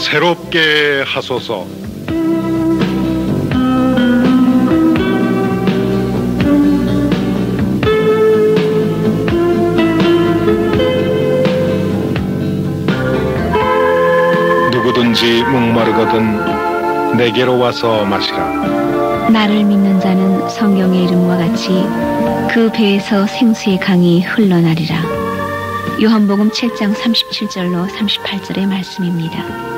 새롭게 하소서. 누구든지 목마르거든 내게로 와서 마시라. 나를 믿는 자는 성경의 이름과 같이 그 배에서 생수의 강이 흘러나리라. 요한복음 7장 37절로 38절의 말씀입니다.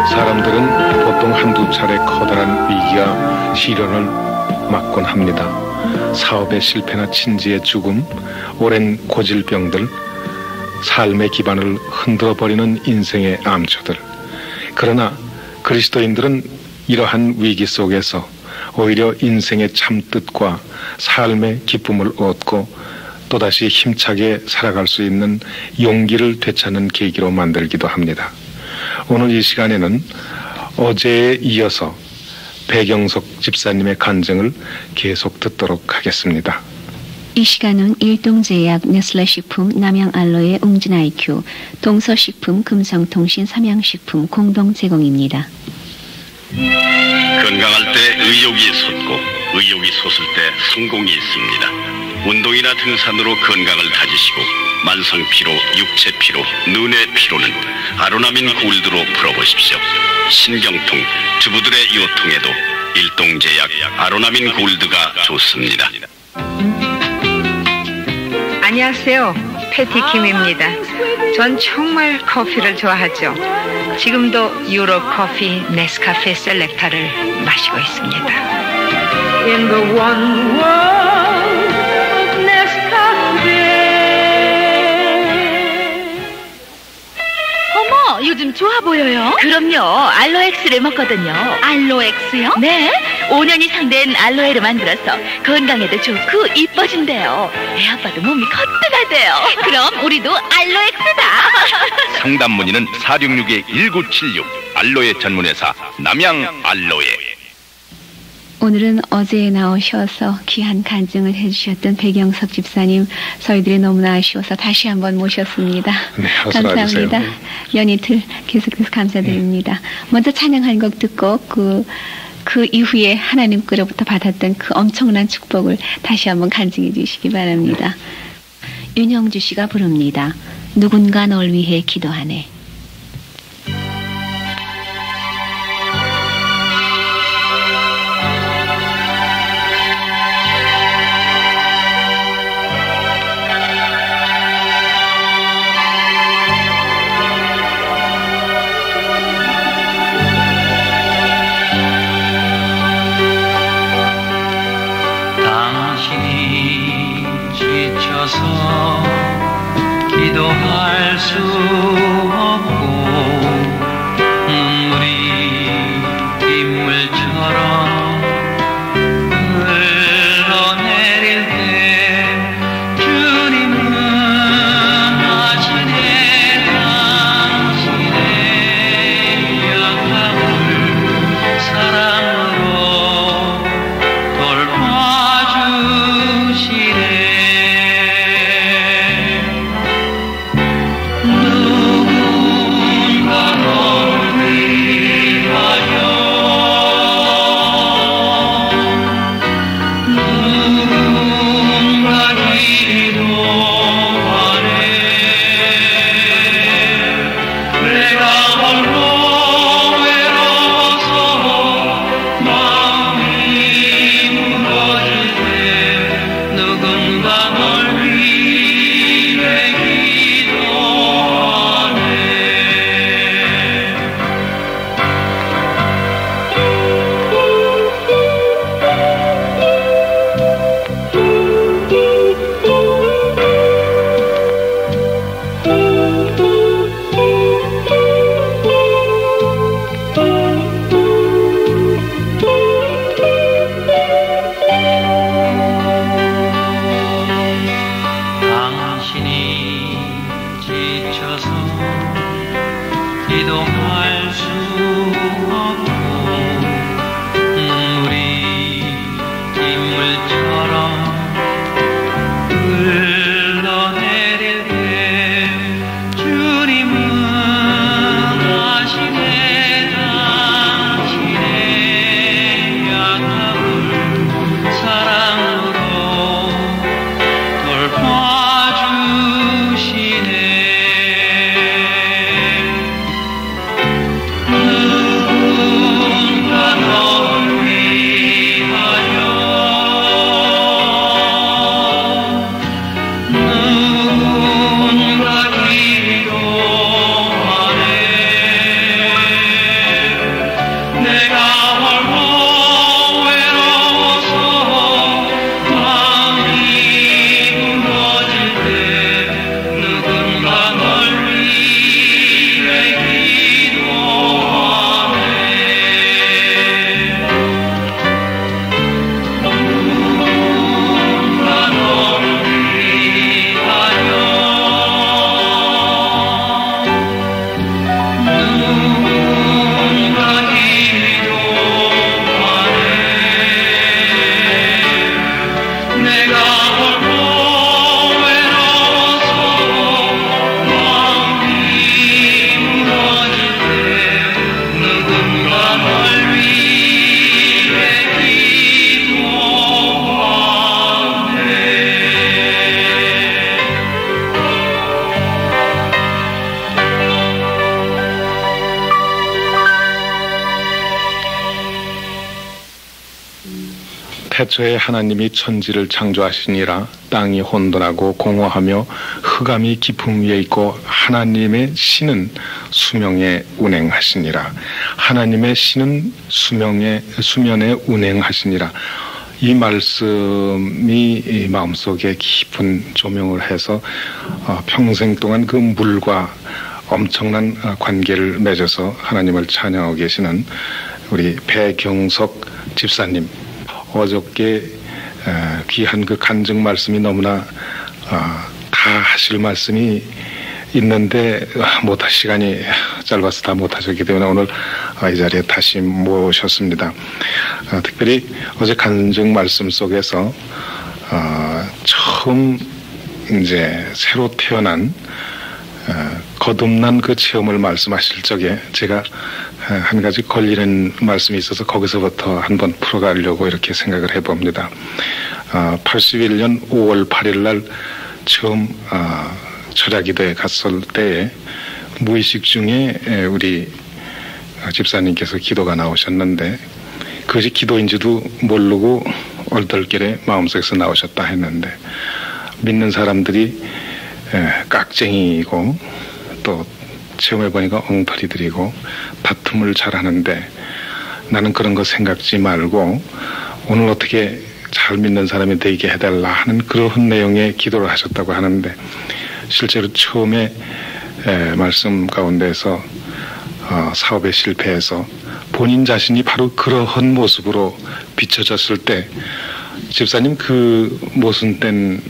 사람들은 보통 한두 차례 커다란 위기와 시련을 맞곤 합니다. 사업의 실패나 친지의 죽음, 오랜 고질병들, 삶의 기반을 흔들어버리는 인생의 암초들. 그러나 그리스도인들은 이러한 위기 속에서 오히려 인생의 참뜻과 삶의 기쁨을 얻고 또다시 힘차게 살아갈 수 있는 용기를 되찾는 계기로 만들기도 합니다. 오늘 이 시간에는 어제에 이어서 배경석 집사님의 간증을 계속 듣도록 하겠습니다. 이 시간은 일동제약, 네슬레식품, 남양알로에, 웅진아이큐, 동서식품, 금성통신, 삼양식품 공동 제공입니다. 건강할 때 의욕이 솟고 의욕이 솟을 때 성공이 있습니다. 운동이나 등산으로 건강을 다지시고 만성피로, 육체피로, 눈의 피로는 아로나민 골드로 풀어보십시오. 신경통, 주부들의 요통에도 일동제약 아로나민 골드가 좋습니다. 안녕하세요. 패티킴입니다. 전 정말 커피를 좋아하죠. 지금도 유럽 커피 네스카페 셀렉타를 마시고 있습니다. In the one world of Nescafe. 어머, 요즘 좋아 보여요? 그럼요. 알로엑스를 먹거든요. 알로엑스요? 네. 5년 이상 된 알로에를 만들어서 건강에도 좋고 이뻐진대요. 애아빠도 몸이 거뜬하대요. 그럼 우리도 알로엑스다. 상담 문의는 466-1976 알로에 전문회사 남양 알로에. 오늘은 어제에 나오셔서 귀한 간증을 해주셨던 배경석 집사님, 저희들이 너무나 아쉬워서 다시 한번 모셨습니다. 네, 감사합니다. 연이틀 계속해서 감사드립니다. 먼저 찬양한 곡 듣고 그 이후에 하나님께로부터 받았던 그 엄청난 축복을 다시 한번 간증해 주시기 바랍니다. 윤영주 씨가 부릅니다. 누군가 널 위해 기도하네. 기도할 수 없고 눈물이 빗물처럼 흘러내릴 때 주님은 아시네. 당신의 약함을 사랑으로 돌봐주시네. 누구 태초에 하나님이 천지를 창조하시니라 땅이 혼돈하고 공허하며 흑암이 깊음 위에 있고 하나님의 신은 수명에 운행하시니라. 하나님의 신은 수면에 운행하시니라. 이 말씀이 마음속에 깊은 조명을 해서 평생 동안 그 물과 엄청난 관계를 맺어서 하나님을 찬양하고 계시는 우리 배경석 집사님, 어저께 귀한 그 간증 말씀이 너무나 다 하실 말씀이 있는데 못할 시간이 짧아서 다 못하셨기 때문에 오늘 이 자리에 다시 모셨습니다. 특별히 어제 간증 말씀 속에서 처음 이제 새로 태어난 거듭난 그 체험을 말씀하실 적에 제가 한 가지 걸리는 말씀이 있어서 거기서부터 한번 풀어가려고 이렇게 생각을 해봅니다. 81년 5월 8일 날 처음 철야기도에 갔을 때에 무의식 중에 우리 집사님께서 기도가 나오셨는데 그것이 기도인지도 모르고 얼떨결에 마음속에서 나오셨다 했는데 믿는 사람들이 깍쟁이고 또 체험해보니까 엉터리들이고 다툼을 잘하는데 나는 그런 거 생각지 말고 오늘 어떻게 잘 믿는 사람이 되게 해달라 하는 그런 내용의 기도를 하셨다고 하는데 실제로 처음에 말씀 가운데서 사업에 실패해서 본인 자신이 바로 그러한 모습으로 비춰졌을 때 집사님 그 모순된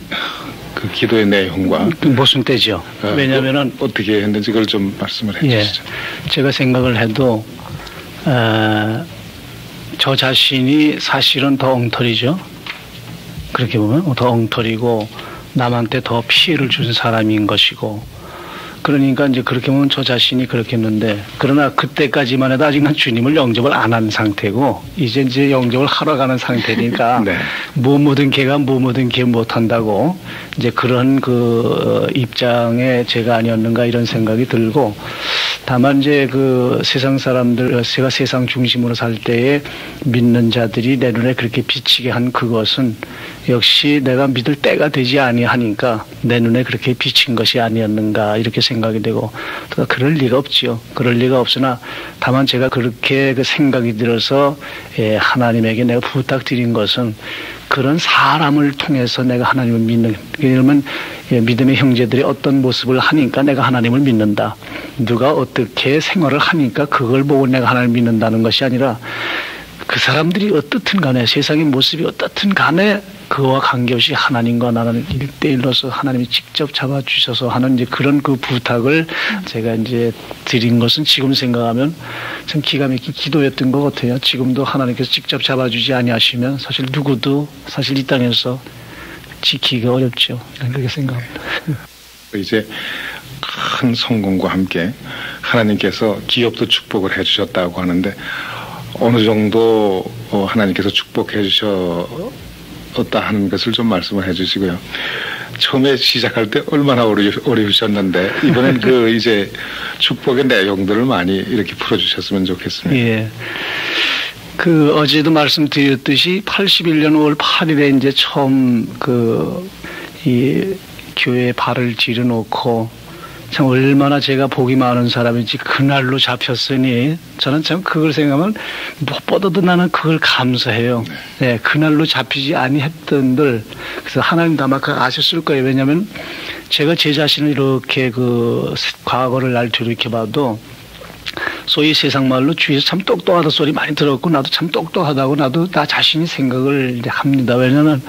그 기도의 내용과 모순되죠. 왜냐하면은 어떻게 했는지 그걸 좀 말씀을 해주시죠. 예, 제가 생각을 해도 저 자신이 사실은 더 엉터리죠. 그렇게 보면 더 엉터리고 남한테 더 피해를 준 사람인 것이고 그러니까 이제 그렇게 보면 저 자신이 그렇게 했는데 그러나 그때까지만 해도 아직 난 주님을 영접을 안 한 상태고 이제 영접을 하러 가는 상태니까 네. 뭐든 걔가 뭐든 걔 못한다고 이제 그런 그 입장에 제가 아니었는가 이런 생각이 들고 다만 이제 그 세상 사람들 제가 세상 중심으로 살 때에 믿는 자들이 내 눈에 그렇게 비치게 한 그것은 역시 내가 믿을 때가 되지 아니하니까 내 눈에 그렇게 비친 것이 아니었는가 이렇게 생각이 되고 또 그럴 리가 없지요. 그럴 리가 없으나 다만 제가 그렇게 그 생각이 들어서 하나님에게 내가 부탁드린 것은 그런 사람을 통해서 내가 하나님을 믿는 그러면 믿음의 형제들이 어떤 모습을 하니까 내가 하나님을 믿는다. 누가 어떻게 생활을 하니까 그걸 보고 내가 하나님을 믿는다는 것이 아니라 그 사람들이 어떻든 간에 세상의 모습이 어떻든 간에 그와 관계없이 하나님과 나는 1대1로서 하나님이 직접 잡아주셔서 하는 이제 그런 그 부탁을 제가 이제 드린 것은 지금 생각하면 참 기가 막힌 기도였던 것 같아요. 지금도 하나님께서 직접 잡아주지 아니하시면 사실 누구도 사실 이 땅에서 지키기가 어렵죠. 그렇게 생각합니다. 이제 큰 성공과 함께 하나님께서 기업도 축복을 해주셨다고 하는데 어느 정도 하나님께서 축복해 주셨다 하는 것을 좀 말씀을 해 주시고요. 처음에 시작할 때 얼마나 어려우셨는데 이번엔 그 이제 축복의 내용들을 많이 이렇게 풀어주셨으면 좋겠습니다. 예. 그 어제도 말씀드렸듯이 81년 5월 8일에 이제 처음 이 교회에 발을 들여놓고 참 얼마나 제가 복이 많은 사람인지 그날로 잡혔으니 저는 참 그걸 생각하면 무엇보다도 나는 그걸 감사해요. 네, 그날로 잡히지 아니했던들 그래서 하나님도 아마 아셨을 거예요. 왜냐하면 제가 제 자신을 이렇게 그 과거를 날 뒤돌이켜봐도 소위 세상 말로 주위에서 참 똑똑하다 소리 많이 들었고 나도 참 똑똑하다고 나도 나 자신이 생각을 이제 합니다. 왜냐하면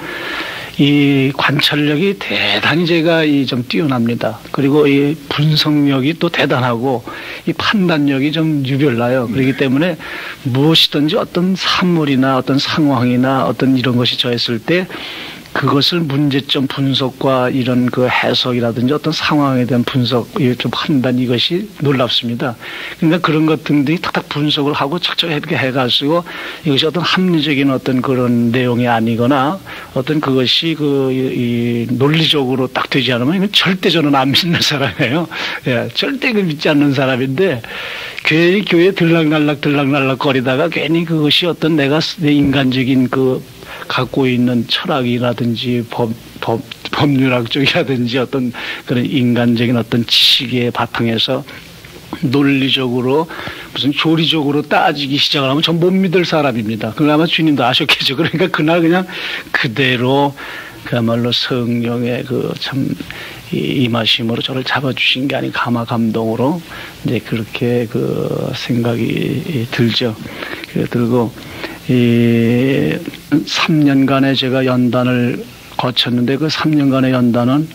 이 관찰력이 대단히 제가 좀 뛰어납니다. 그리고 이 분석력이 또 대단하고 이 판단력이 좀 유별나요. 그렇기 때문에 무엇이든지 어떤 산물이나 어떤 상황이나 어떤 이런 것이 저했을 때 그것을 문제점 분석과 이런 그 해석이라든지 어떤 상황에 대한 분석, 좀 판단 이것이 놀랍습니다. 그러니까 그런 것 등등이 탁탁 분석을 하고 척척하게 해가지고 이것이 어떤 합리적인 어떤 그런 내용이 아니거나 어떤 그것이 이 논리적으로 딱 되지 않으면 이건 절대 저는 안 믿는 사람이에요. 예, 절대 그 믿지 않는 사람인데 괜히 교회에 들락날락 거리다가 괜히 그것이 어떤 내 인간적인 그 갖고 있는 철학이라든지 법률학적이라든지 어떤 그런 인간적인 어떤 지식의 바탕에서 논리적으로 무슨 조리적으로 따지기 시작을 하면 전 못 믿을 사람입니다. 그걸 아마 주님도 아셨겠죠. 그러니까 그날 그냥 그대로 그야말로 성령의 그 참 임하심으로 저를 잡아주신 게 아닌 감화 감동으로 이제 그렇게 그 생각이 들죠. 들고 이 3년간의 제가 연단을 거쳤는데 그 3년간의 연단은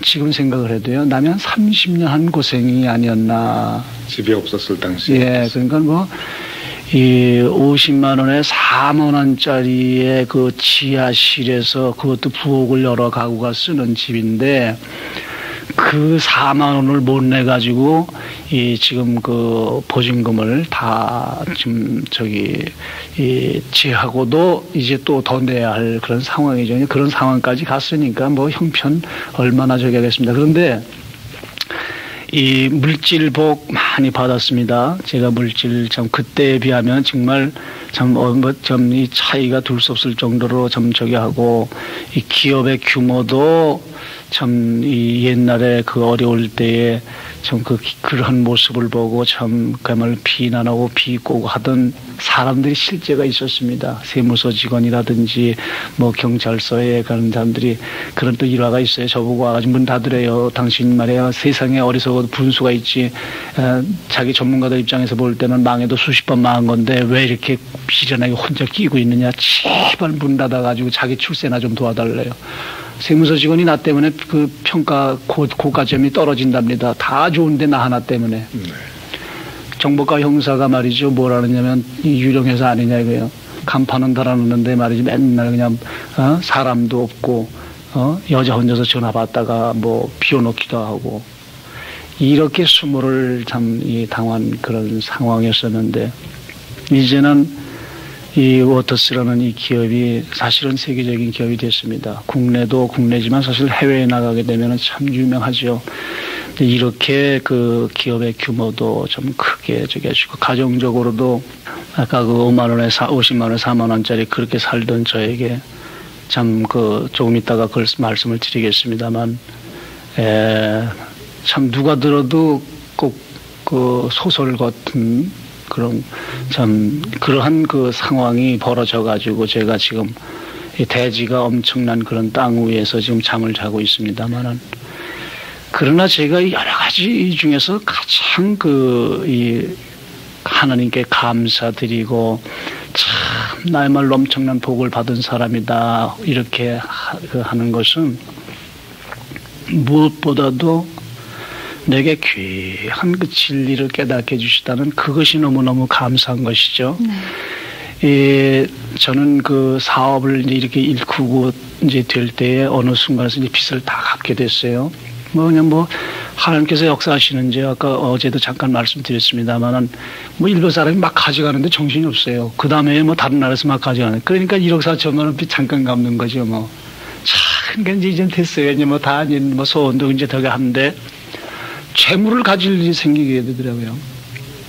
지금 생각을 해도요, 남이 한 30년 한 고생이 아니었나. 집이 없었을 당시에. 예, 그러니까 뭐, 이 50만 원에 4만 원짜리의 그 지하실에서 그것도 부엌을 여러 가구가 쓰는 집인데, 그 4만 원을 못 내가지고, 이 지금 그 보증금을 다 지금 지하고도 이제 또 더 내야 할 그런 상황이죠. 그런 상황까지 갔으니까 뭐 형편 얼마나 저기 하겠습니다. 그런데 이 물질복 많이 받았습니다. 제가 물질 참 그때에 비하면 정말 참 이 차이가 둘 수 없을 정도로 참 저기 하고 이 기업의 규모도 참 이 옛날에 그 어려울 때에 참 그런 모습을 보고 참 그야말로 비난하고 비꼬고 하던 사람들이 실제가 있었습니다. 세무서 직원이라든지 뭐 경찰서에 가는 사람들이 그런 또 일화가 있어요. 저보고 와가지고 문 닫으래요. 당신 말이야 세상에 어리석어도 분수가 있지. 자기 전문가들 입장에서 볼 때는 망해도 수십 번 망한 건데 왜 이렇게 비련하게 혼자 끼고 있느냐. 제발 문 닫아가지고 자기 출세나 좀 도와달래요. 세무서 직원이 나 때문에 그 평가 고가점이 떨어진답니다. 다 좋은데 나 하나 때문에. 정보과 형사가 말이죠. 뭐라느냐면 유령회사 아니냐 이거예요. 간판은 달아놓는데 말이죠. 맨날 그냥 사람도 없고 여자 혼자서 전화 받다가 뭐 비워놓기도 하고 이렇게 수모를 참 당한 그런 상황이었었는데 이제는 이 워터스라는 이 기업이 사실은 세계적인 기업이 됐습니다. 국내도 국내지만 사실 해외에 나가게 되면 참 유명하죠. 이렇게 그 기업의 규모도 좀 크게 저기 하시고 가정적으로도 아까 그 5만 원에 50만 원에 4만 원짜리 그렇게 살던 저에게 참 그 조금 이따가 그걸 말씀을 드리겠습니다만 참 누가 들어도 꼭 그 소설 같은 그런 참 그러한 그 상황이 벌어져 가지고 제가 지금 이 대지가 엄청난 그런 땅 위에서 지금 잠을 자고 있습니다만은 그러나 제가 여러 가지 중에서 가장 이 하나님께 감사드리고 참 나야말로 엄청난 복을 받은 사람이다 이렇게 하는 것은 무엇보다도 내게 귀한 그 진리를 깨닫게 해주시다는 그것이 너무너무 감사한 것이죠. 저는 그 사업을 이제 이렇게 일구고 이제 될 때에 어느 순간에서 이제 빚을 다 갚게 됐어요. 그냥 하나님께서 역사하시는지 아까 어제도 잠깐 말씀드렸습니다만은 일본 사람이 막 가져가는데 정신이 없어요. 그 다음에 다른 나라에서 막 가져가는. 그러니까 1억 4천만 원 빚 잠깐 갚는 거죠 참, 그러니까 이제 됐어요. 이제 다 소원도 이제 더 하는데 재물을 가질 일이 생기게 되더라고요.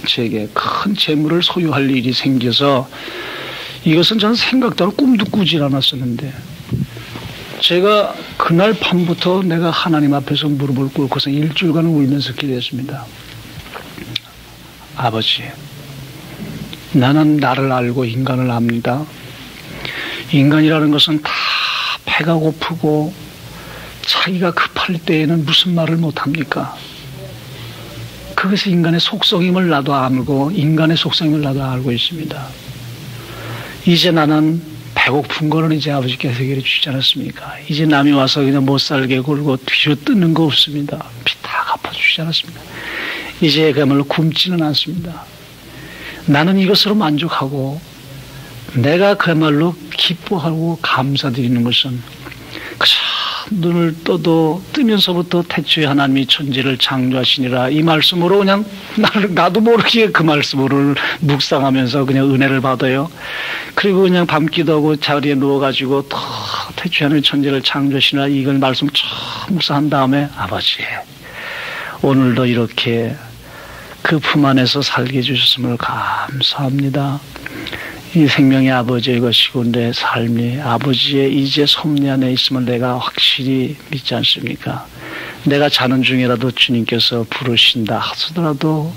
제게 큰 재물을 소유할 일이 생겨서 이것은 저는 생각도 안 꿈도 꾸질 않았었는데 제가 그날 밤부터 내가 하나님 앞에서 무릎을 꿇고서 일주일간 울면서 기도했습니다. 아버지, 나는 나를 알고 인간을 압니다. 인간이라는 것은 다 배가 고프고 자기가 급할 때에는 무슨 말을 못합니까? 그것이 인간의 속성임을 나도 알고 인간의 속성임을 나도 알고 있습니다. 이제 나는 배고픈 거는 이제 아버지께서 해결해 주시지 않았습니까? 이제 남이 와서 그냥 못 살게 굴고 뒤로 뜨는 거 없습니다. 피 다 갚아주시지 않았습니까? 이제 그야말로 굶지는 않습니다. 나는 이것으로 만족하고 내가 그야말로 기뻐하고 감사드리는 것은 그저 눈을 뜨면서부터 태초에 하나님이 천지를 창조하시니라 이 말씀으로 그냥 나도 모르게 그 말씀으로 묵상하면서 그냥 은혜를 받아요. 그리고 그냥 밤기도하고 자리에 누워가지고 더 태초에 하나님이 천지를 창조하시니라 이걸 말씀 쫙 묵상한 다음에 아버지 오늘도 이렇게 그 품 안에서 살게 해주셨음을 감사합니다. 이 생명의 아버지의 것이고 내 삶이 아버지의 이제 섭리 안에 있음을 내가 확실히 믿지 않습니까? 내가 자는 중이라도 주님께서 부르신다 하더라도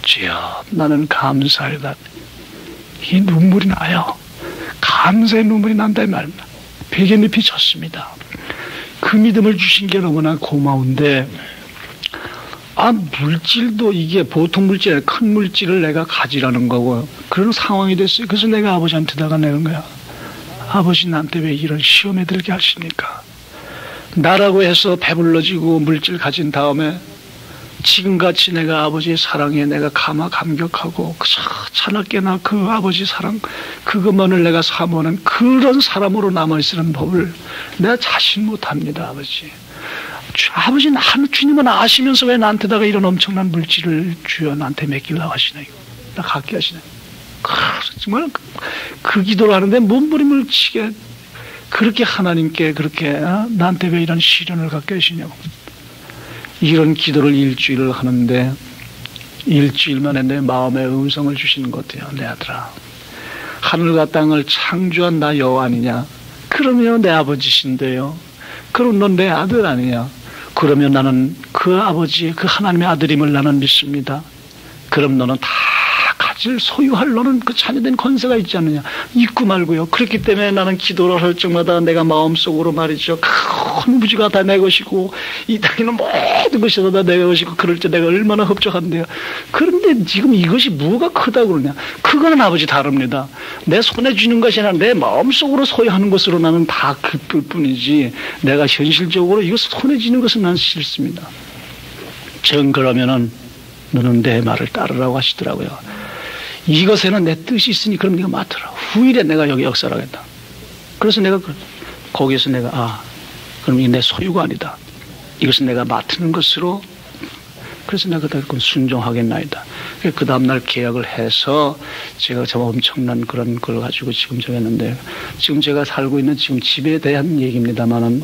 주여 나는 감사하다. 이 눈물이 나요. 감사의 눈물이 난다 이 말입니다. 베갯잎이 졌습니다. 그 믿음을 주신 게 너무나 고마운데 물질도 이게 보통 물질이 아니라 큰 물질을 내가 가지라는 거고 그런 상황이 됐어요. 그래서 내가 아버지한테다가 내는 거야. 아버지 나한테 왜 이런 시험에 들게 하십니까? 나라고 해서 배불러지고 물질 가진 다음에 지금같이 내가 아버지의 사랑에 내가 감격하고 차갑게나 그 아버지 사랑 그것만을 내가 사모하는 그런 사람으로 남아있으는 법을 내가 자신 못합니다. 아버지. 아버지 주님은 아시면서 왜 나한테다가 이런 엄청난 물질을 주여 나한테 맡기려고 하시나요? 나 갖게 하시나요? 정말 그 기도를 하는데 몸부림을 치게 그렇게 하나님께 그렇게 나한테 왜 이런 시련을 갖게 하시냐고. 이런 기도를 일주일을 하는데 일주일 만에 내 마음에 음성을 주시는 것 같아요. 내 아들아, 하늘과 땅을 창조한 나 여호와 아니냐? 그러면 내 아버지신데요. 그럼 넌 내 아들 아니냐? 그러면 나는 그 아버지, 그 하나님의 아들임을 나는 믿습니다. 그럼 너는 다 가질 소유할 너는 그 자녀된 권세가 있지 않느냐? 있고 말고요. 그렇기 때문에 나는 기도를 할 적마다 내가 마음속으로 말이죠. 큰 무지가 다 내 것이고 이 땅에는 모든 것이 다 내 것이고 그럴 때 내가 얼마나 흡족한데요. 그런데 지금 이것이 뭐가 크다고 그러냐? 그거는 아버지 다릅니다. 내 손에 쥐는 것이 아니라 내 마음속으로 소유하는 것으로 나는 다 기쁠 뿐이지 내가 현실적으로 이것 손에 쥐는 것은 난 싫습니다. 정 그러면은 너는 내 말을 따르라고 하시더라고요. 이것에는 내 뜻이 있으니 그럼 네가 맡으라. 후일에 내가 여기 역사를 하겠다. 그래서 내가 거기에서 내가 그럼 이게 내 소유가 아니다. 이것은 내가 맡는 것으로 그래서 내가 그건 순종하겠나이다. 그 다음날 계약을 해서 제가 저 엄청난 그런 걸 가지고 지금 정했는데 지금 제가 살고 있는 지금 집에 대한 얘기입니다만은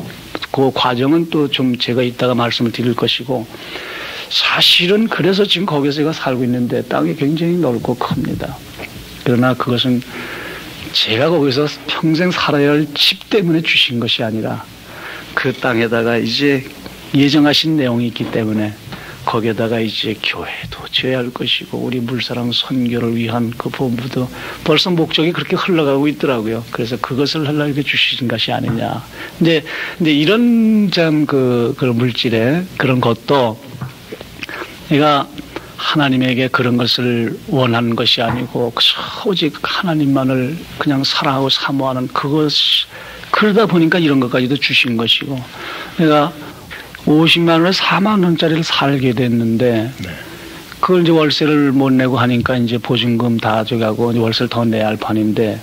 그 과정은 또 좀 제가 이따가 말씀을 드릴 것이고 사실은 그래서 지금 거기서 제가 살고 있는데 땅이 굉장히 넓고 큽니다. 그러나 그것은 제가 거기서 평생 살아야 할 집 때문에 주신 것이 아니라 그 땅에다가 이제 예정하신 내용이 있기 때문에 거기에다가 이제 교회도 지어야 할 것이고 우리 물사랑 선교를 위한 그 본부도 벌써 목적이 그렇게 흘러가고 있더라고요. 그래서 그것을 하려고 주신 것이 아니냐. 근데 이런 그런 물질의 그런 것도 내가 하나님에게 그런 것을 원하는 것이 아니고 오직 하나님만을 그냥 사랑하고 사모하는 그러다 보니까 이런 것까지도 주신 것이고 내가 50만 원에 4만 원짜리를 살게 됐는데 그걸 이제 월세를 못 내고 하니까 이제 보증금 다 줘가고 월세를 더 내야 할 판인데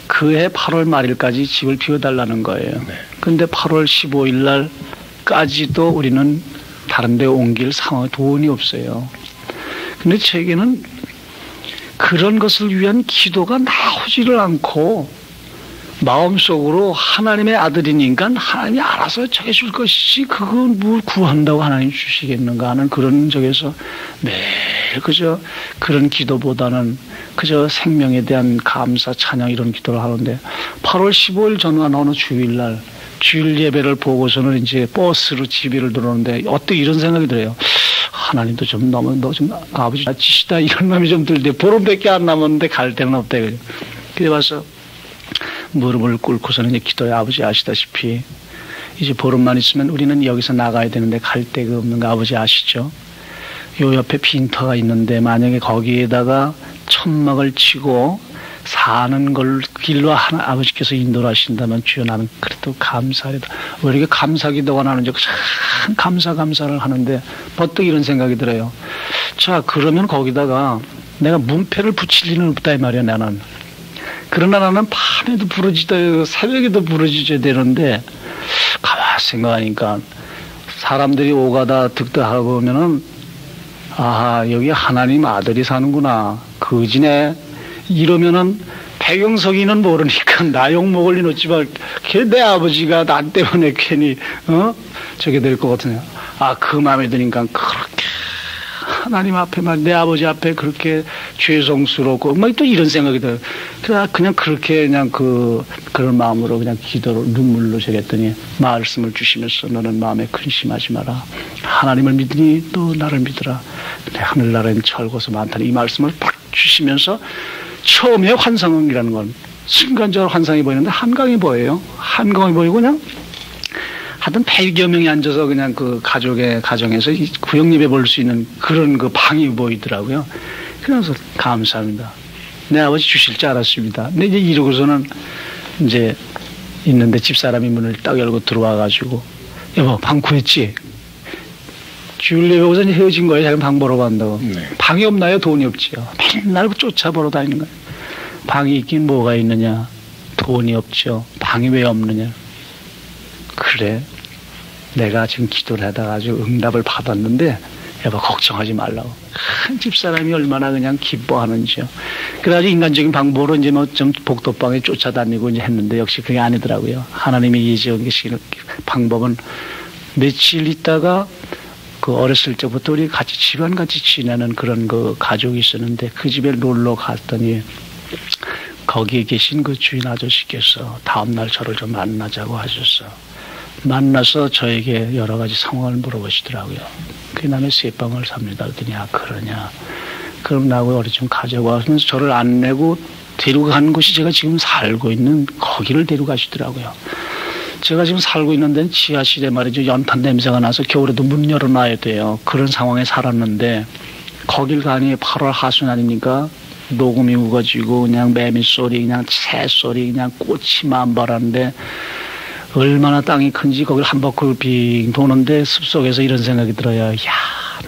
그해 8월 말일까지 집을 비워달라는 거예요. 근데 8월 15일 날까지도 우리는 다른 데 옮길 상황에 돈이 없어요. 근데 제게는 그런 것을 위한 기도가 나오지를 않고 마음속으로 하나님의 아들이니까 하나님이 알아서 해줄 것이지 그건 뭘 구한다고 하나님 주시겠는가 하는 그런 적에서 매일 그저 그런 기도보다는 그저 생명에 대한 감사 찬양 이런 기도를 하는데 8월 15일 전후한 어느 주일날 주일 예배를 보고서는 이제 버스로 집에를 들어오는데 어떻게 이런 생각이 들어요. 하나님도 좀 너무 너 좀 아버지 지시다 이런 마음이 좀 들는데 보름밖에 안 남았는데 갈 데는 없다. 그래 와서 무릎을 꿇고서는 이제 기도해. 아버지 아시다시피 이제 보름만 있으면 우리는 여기서 나가야 되는데 갈 데가 없는 거 아버지 아시죠? 요 옆에 빈터가 있는데 만약에 거기에다가 천막을 치고 사는 걸 길로 아버지께서 인도를 하신다면 주여 나는 그래도 감사하리다. 왜 이렇게 감사기도가 나는 적 참 감사를 하는데 버뜩 이런 생각이 들어요. 자 그러면 거기다가 내가 문패를 붙일 리는 없다 이 말이야 나는. 그러나 나는 밤에도 부르짖어야 새벽에도 부르짖어야 되는데 가만히 생각하니까 사람들이 오가다 득다하고 보면은 여기 하나님 아들이 사는구나 그지네 이러면은 배경석이는 모르니까 나 욕먹을 리 놓지만 내 아버지가 나 때문에 괜히 저게 될 것 같으냐. 그 마음에 드니까 그렇게 하나님 앞에만, 내 아버지 앞에 그렇게 죄송스럽고, 막 또 이런 생각이 들어요. 그냥 그렇게 그냥 그런 마음으로 그냥 기도로 눈물로 새겼더니 말씀을 주시면서 너는 마음에 근심하지 마라. 하나님을 믿으니 또 나를 믿으라. 내 하늘나라엔 철거서 많다니 이 말씀을 팍 주시면서 처음에 환상이라는 건 순간적으로 환상이 보이는데 한강이 보여요. 한강이 보이고 그냥 하여튼 100여 명이 앉아서 그냥 그 가정에서 구역 예배 볼 수 있는 그런 그 방이 보이더라고요. 그래서 감사합니다. 내 아버지 주실 줄 알았습니다. 근데 이제 이러고서는 이제 있는데 집사람이 문을 딱 열고 들어와가지고 여보 방 구했지? 주일 예배 오서 헤어진 거예요. 자기 방 보러 간다고. 네. 방이 없나요? 돈이 없지요. 맨날 쫓아보러 다니는 거예요. 방이 있긴 뭐가 있느냐? 돈이 없죠. 방이 왜 없느냐? 그래. 내가 지금 기도를 하다가 아주 응답을 받았는데 여보 걱정하지 말라고. 한 집사람이 얼마나 그냥 기뻐하는지요. 그래가지고 인간적인 방법으로 이제 뭐 좀 복도방에 쫓아다니고 이제 했는데 역시 그게 아니더라고요. 하나님이 예정하시는 방법은 며칠 있다가 그 어렸을 때부터 우리 같이 집안 같이 지내는 그런 그 가족이 있었는데 그 집에 놀러 갔더니 거기에 계신 그 주인 아저씨께서 다음날 저를 좀 만나자고 하셨어. 만나서 저에게 여러 가지 상황을 물어보시더라고요. 그 남의 새 방을 삽니다. 그랬더니 그러냐. 그럼 나하고 어디 좀 가자고 하면서 저를 안 내고 데리고 가는 곳이 제가 지금 살고 있는 거기를 데리고 가시더라고요. 제가 지금 살고 있는 데는 지하실에 말이죠. 연탄 냄새가 나서 겨울에도 문 열어놔야 돼요. 그런 상황에 살았는데 거길 가니 8월 하순 아니니까 녹음이 우거지고 그냥 매미 소리 그냥 새 소리 그냥 꽃이 만발하는데 얼마나 땅이 큰지 거길 한 바퀴 빙 도는데 숲속에서 이런 생각이 들어요. 야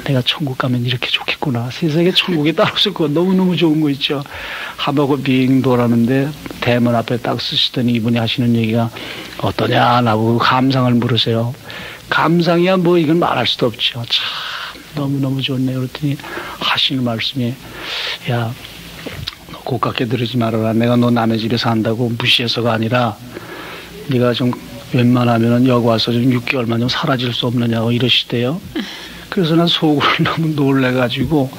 내가 천국 가면 이렇게 좋겠구나. 세상에 천국이 따로 없을 거 너무너무 좋은 거 있죠. 한 바퀴 빙 돌았는데 대문 앞에 딱 쓰시더니 이분이 하시는 얘기가 어떠냐 나보고 감상을 물으세요. 감상이야 뭐 이건 말할 수도 없죠. 참 너무너무 좋네요. 그랬더니 하시는 말씀이 야 너 고깝게 들으지 말아라. 내가 너 남의 집에 산다고 무시해서가 아니라 네가 좀 웬만하면 여기 와서 좀 6개월만 좀 사라질 수 없느냐고 이러시대요. 그래서 난 속으로 너무 놀래가지고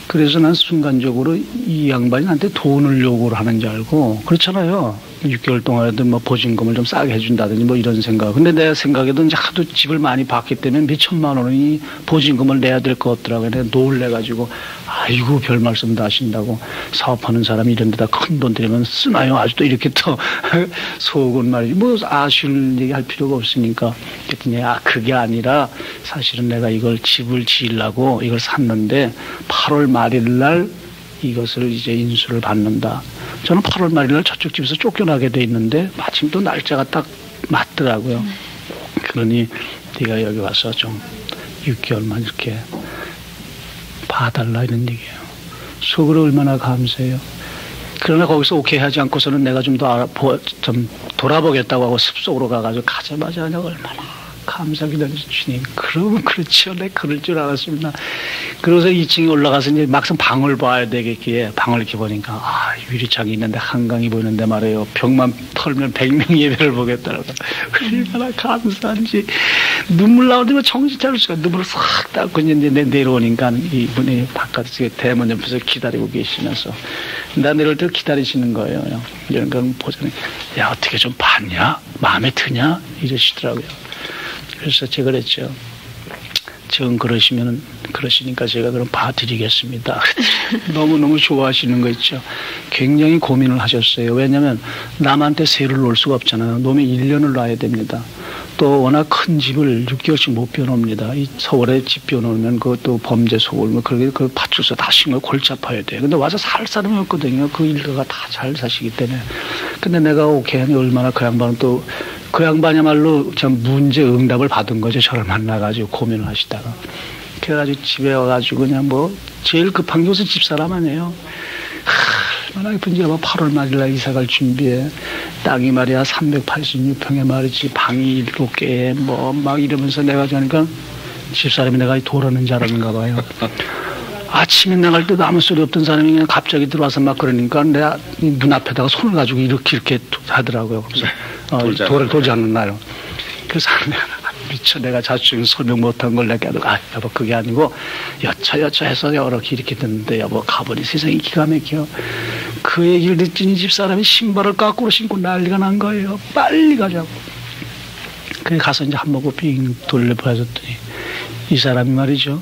그래서 난 순간적으로 이 양반이 나한테 돈을 요구를 하는 줄 알고 그렇잖아요. 6개월 동안에도 뭐 보증금을 좀 싸게 해준다든지 뭐 이런 생각. 근데 내 생각에도 이제 하도 집을 많이 봤기 때문에 몇 천만 원이 보증금을 내야 될 것 같더라고요. 내가 놀래가지고 아이고 별 말씀도 하신다고 사업하는 사람이 이런 데다 큰 돈 들이면 쓰나요? 아직도 이렇게 또 속은 말이지. 뭐 아쉬운 얘기 할 필요가 없으니까. 그랬더니 그게 아니라 사실은 내가 이걸 집을 지으려고 이걸 샀는데 8월 말일 날 이것을 이제 인수를 받는다. 저는 8월 말일 날 저쪽 집에서 쫓겨나게 돼 있는데 마침 또 날짜가 딱 맞더라고요. 그러니 네가 여기 와서 좀 6개월만 이렇게 봐달라 이런 얘기예요. 속으로 얼마나 감사해요. 그러나 거기서 오케이 하지 않고서는 내가 좀 더 좀 돌아보겠다고 하고 습속으로 가가지고 가자마자 그냥 얼마나 감사기도하지 주님. 그러면 그렇죠. 내가 그럴 줄 알았습니다. 그래서 2층에 올라가서 이제 막상 방을 봐야 되겠기에 방을 이렇게 보니까 유리창이 있는데 한강이 보이는데 말이에요. 벽만 털면 100명 예배를 보겠더라고요. 얼마나 감사한지 눈물 나오는데 정신 차릴 수가 눈물을 싹 닦고 이제 내려오니까 이분이 바깥에 대문 옆에서 기다리고 계시면서 나 내려올 때 기다리시는 거예요. 이런 건 보자니 야 어떻게 좀 봤냐? 마음에 드냐? 이러시더라고요. 그래서 제가 그랬죠. 정 그러시니까 제가 그럼 봐드리겠습니다. 너무너무 좋아하시는 거 있죠. 굉장히 고민을 하셨어요. 왜냐하면 남한테 세를 놓을 수가 없잖아요. 놈이 1년을 놔야 됩니다. 또 워낙 큰 집을 6개월씩 못 비워놓습니다. 이 서울에 집 비워놓으면 그것도 범죄 소굴 뭐 그렇게 그 파출소 다 신고 골치 아파야 돼요. 근데 와서 살 사람이 없거든요. 그 일가가 다 잘 사시기 때문에. 근데 내가 오케이 하니 얼마나 그 양반은 또 그 양반이야말로 참 문제 응답을 받은 거죠. 저를 만나가지고 고민을 하시다가. 그래가지고 집에 와가지고 그냥 뭐 제일 급한 게 무슨 집사람 아니에요. 얼마나 예쁜지 뭐 8월 말일날 이사갈 준비해. 땅이 말이야 386평에 말이지 방이 7개에 뭐 막 이러면서 내가 하니까 집사람이 내가 도라는 줄 알았는가 봐요. 아침에 나갈 때도 아무 소리 없던 사람이 그냥 갑자기 들어와서 막 그러니까 내가 문 앞에다가 손을 가지고 이렇게 하더라고요. 그래서 돌지 않는 나요. 그래서 미쳐 내가 자충 설명 못한 걸 내가 여보 그게 아니고 여차 해서 여러 이렇게 됐는데 여보 가보니 세상이 기가 막혀. 그 얘기를 듣더니 집사람이 신발을 거꾸로 신고 난리가 난 거예요. 빨리 가자고. 그래 가서 이제 한 번 빙 돌려 보여줬더니 이 사람이 말이죠.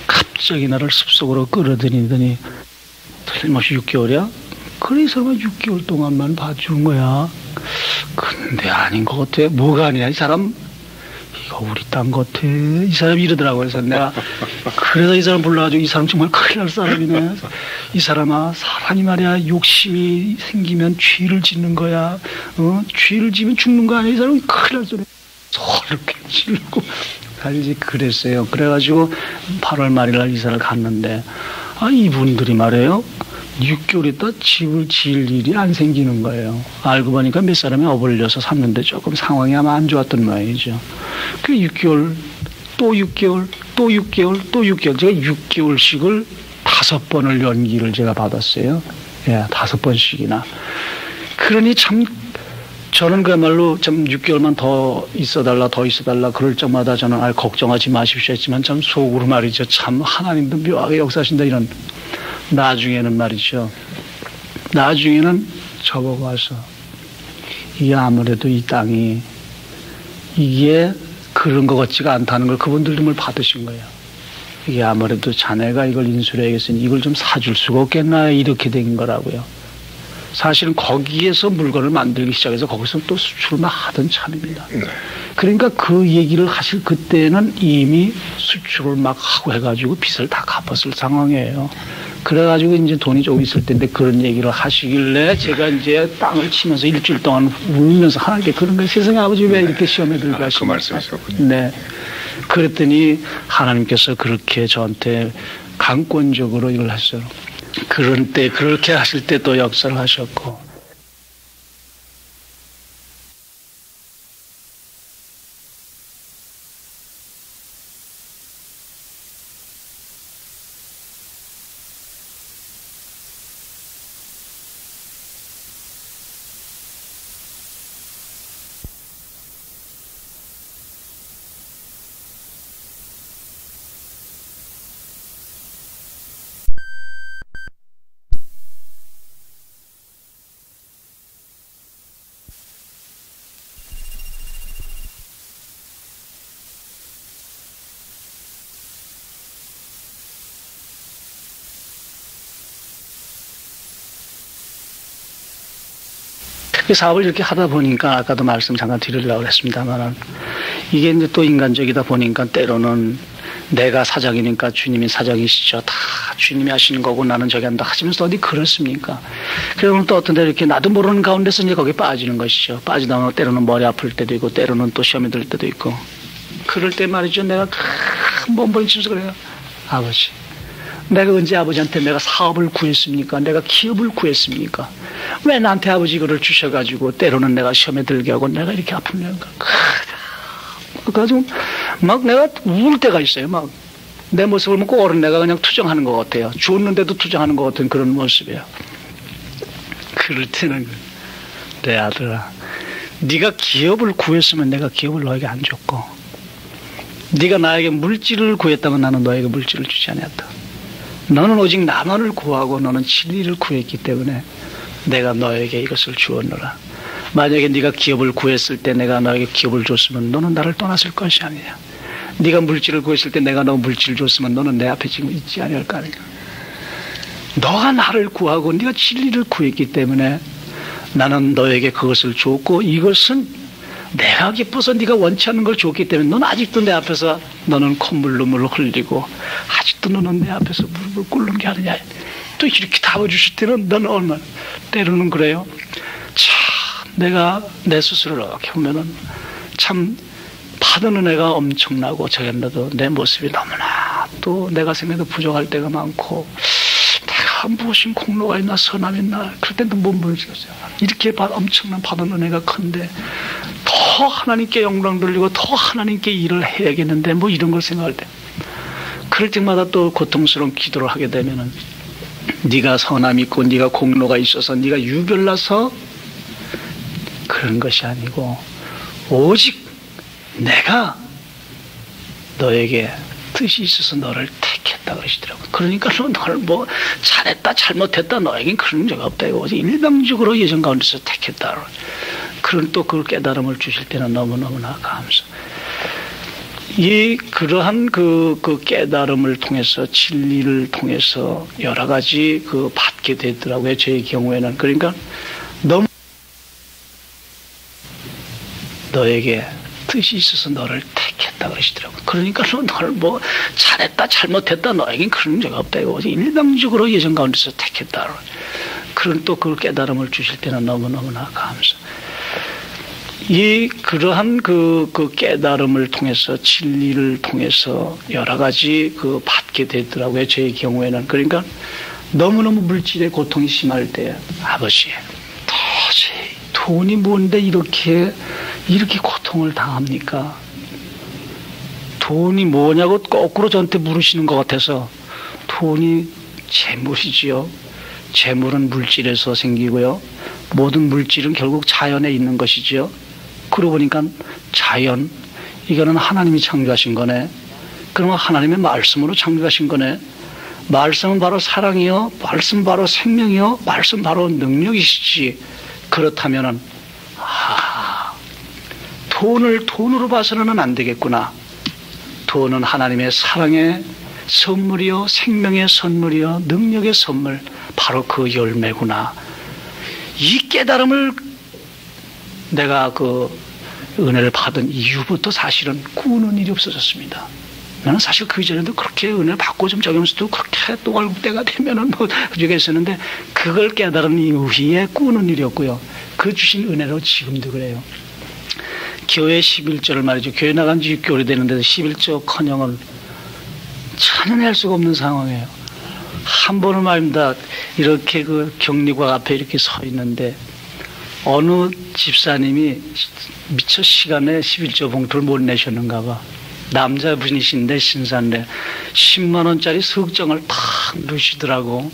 갑자기 나를 숲속으로 끌어들이더니 틀림없이 6개월이야? 그래 이 사람은 6개월 동안만 봐주는 거야. 근데 아닌 것 같아. 뭐가 아니야 이 사람 이거 우리 땅 같아. 이 사람이 이러더라고. 그래서 내가 그래서 이 사람 불러가지고 이 사람 정말 큰일 날 사람이네. 이 사람아 사람이 말이야 욕심이 생기면 죄를 짓는 거야. 죄를 지면 죽는 거 아니야. 이 사람은 큰일 날 소리 이렇게 지르고 사실 그랬어요. 그래가지고 8월 말일날 이사를 갔는데 이분들이 말이에요 6개월 있다 집을 지을 일이 안 생기는 거예요. 알고 보니까 몇 사람이 어벌려서 샀는데 조금 상황이 아마 안 좋았던 모양이죠. 그 6개월 또 6개월 또 6개월 또 6개월 제가 6개월씩을 5번을 연기를 제가 받았어요. 예, 5번씩이나. 그러니 참 저는 그야말로 좀 6개월만 더 있어달라 그럴 적마다 저는 걱정하지 마십시오 했지만 참 속으로 말이죠. 참 하나님도 묘하게 역사하신다 이런. 나중에는 말이죠. 나중에는 저보고 와서 이게 아무래도 이 땅이 이게 그런 것 같지가 않다는 걸 그분들도 뭘 받으신 거예요. 이게 아무래도 자네가 이걸 인수해야겠으니 이걸 좀 사줄 수가 없겠나 이렇게 된 거라고요. 사실은 거기에서 물건을 만들기 시작해서 거기서 또 수출을 막 하던 참입니다. 그러니까 그 얘기를 하실 그때는 이미 수출을 막 하고 해가지고 빚을 다 갚았을 상황이에요. 그래가지고 이제 돈이 조금 있을 텐데 그런 얘기를 하시길래 제가 이제 땅을 치면서 일주일 동안 울면서 하나님께 그런 거 세상에 아버지 왜 이렇게 시험에 들게 하시는 그 말씀이셨군요. 네. 그랬더니 하나님께서 그렇게 저한테 강권적으로 일을 하셨어요. 그런 때 그렇게 하실 때 또 역사를 하셨고 그 사업을 이렇게 하다 보니까 아까도 말씀 잠깐 드리려고 했습니다만 이게 이제 또 인간적이다 보니까 때로는 내가 사장이니까 주님이 사장이시죠. 다 주님이 하시는 거고 나는 저기 한다 하시면서 어디 그렇습니까? 그러면 또 어떤 데 이렇게 나도 모르는 가운데서 이제 거기에 빠지는 것이죠. 빠지다 보면 때로는 머리 아플 때도 있고 때로는 또 시험이 들 때도 있고 그럴 때 말이죠. 내가 큰 몸부림치면서 그래요. 아버지 내가 언제 아버지한테 내가 사업을 구했습니까? 내가 기업을 구했습니까? 왜 나한테 아버지 이거를 주셔가지고 때로는 내가 시험에 들게 하고 내가 이렇게 아픈가? 그래가지고 막 내가 울 때가 있어요. 막 내 모습을 보고 어른 내가 그냥 투정하는 것 같아요. 죽었는데도 투정하는 것 같은 그런 모습이에요. 그럴 때는 내 아들아, 네가 기업을 구했으면 내가 기업을 너에게 안 줬고, 네가 나에게 물질을 구했다면 나는 너에게 물질을 주지 않았다. 너는 오직 나만을 구하고 너는 진리를 구했기 때문에 내가 너에게 이것을 주었노라. 만약에 네가 기업을 구했을 때 내가 너에게 기업을 줬으면 너는 나를 떠났을 것이 아니냐. 네가 물질을 구했을 때 내가 너 물질을 줬으면 너는 내 앞에 지금 있지 아니할 거 아니냐. 너가 나를 구하고 네가 진리를 구했기 때문에 나는 너에게 그것을 줬고 이것은 내가 기뻐서 네가 원치 않는 걸 줬기 때문에 너는 아직도 내 앞에서 너는 콧물 눈물을 흘리고 아직도 너는 내 앞에서 무릎을 꿇는 게 아니냐. 또 이렇게 답해주실 때는 너는 얼마나 때로는 그래요. 참 내가 내 스스로를 이렇게 보면은 참 받은 은혜가 엄청나고 저겠나도 내 모습이 너무나 또 내가 생각해도 부족할 때가 많고 내가 무엇인 공로가 있나 선함이 있나 그럴 때도 못 보여주겠어요. 이렇게 엄청난 받은 은혜가 큰데 더 하나님께 영광 돌리고 더 하나님께 일을 해야겠는데 뭐 이런 걸 생각할 때 그럴 때마다 또 고통스러운 기도를 하게 되면은 네가 선함이 있고 네가 공로가 있어서 네가 유별나서 그런 것이 아니고 오직 내가 너에게 뜻이 있어서 너를 택했다 그러시더라고요. 그러니까 너를 뭐 잘했다 잘못했다 너에겐 그런 문제가 없다 이거 일방적으로 예정 가운데서 택했다. 그런 또 그 깨달음을 주실 때는 너무너무나 감사. 그러한 그 깨달음을 통해서 진리를 통해서 여러 가지 받게 되더라고요. 제 경우에는. 그러니까 너무 너에게 뜻이 있어서 너를 택했다 그러시더라고요. 그러니까 너를 뭐 잘했다 잘못했다 너에겐 그런 문제가 없다 이거 일방적으로 예정 가운데서 택했다. 그런 또 그 깨달음을 주실 때는 너무너무나 감사. 그러한 그 깨달음을 통해서 진리를 통해서 여러 가지 받게 되더라고요. 제 경우에는. 그러니까 너무너무 물질의 고통이 심할 때 아버지 도저히 돈이 뭔데 이렇게 고통을 당합니까? 돈이 뭐냐고 거꾸로 저한테 물으시는 것 같아서 돈이 재물이지요. 재물은 물질에서 생기고요. 모든 물질은 결국 자연에 있는 것이지요. 그러고 보니까 자연, 이거는 하나님이 창조하신 거네. 그러면 하나님의 말씀으로 창조하신 거네. 말씀은 바로 사랑이요. 말씀 바로 생명이요. 말씀 바로 능력이시지. 그렇다면은, 돈으로 봐서는 안 되겠구나. 돈은 하나님의 사랑의 선물이요. 생명의 선물이요. 능력의 선물. 바로 그 열매구나. 이 깨달음을 내가 은혜를 받은 이후부터 사실은 꾸는 일이 없어졌습니다. 나는 사실 그 전에도 그렇게 은혜를 받고 좀 적용해서도 그렇게 또 월급 때가 되면은 그쪽에 있었는데 그걸 깨달은 이후에 꾸는 일이었고요. 그 주신 은혜로 지금도 그래요. 교회 11조를 말이죠. 교회 나간 지 6개월이 되는데도 11조 커녕을 전혀 낼 수가 없는 상황이에요. 한 번은 말입니다. 이렇게 격리관 앞에 이렇게 서 있는데 어느 집사님이 미처 시간에 11조 봉투를 못 내셨는가 봐. 남자분이신데 신사인데 10만 원짜리 석정을 탁 넣으시더라고.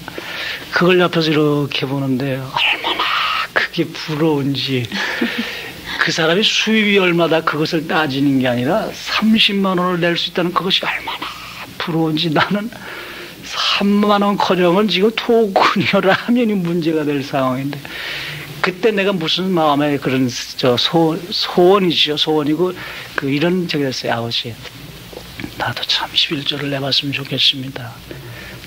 그걸 옆에서 이렇게 보는데 얼마나 그게 부러운지. 그 사람이 수입이 얼마다 그것을 따지는 게 아니라 30만 원을 낼 수 있다는 그것이 얼마나 부러운지. 나는 3만 원커녕은 지금 토군혈 하면이 문제가 될 상황인데 그때 내가 무슨 마음에 그런 소원이죠. 소원이고 이런 적이 됐어요. 아버지 나도 참 11조를 내봤으면 좋겠습니다.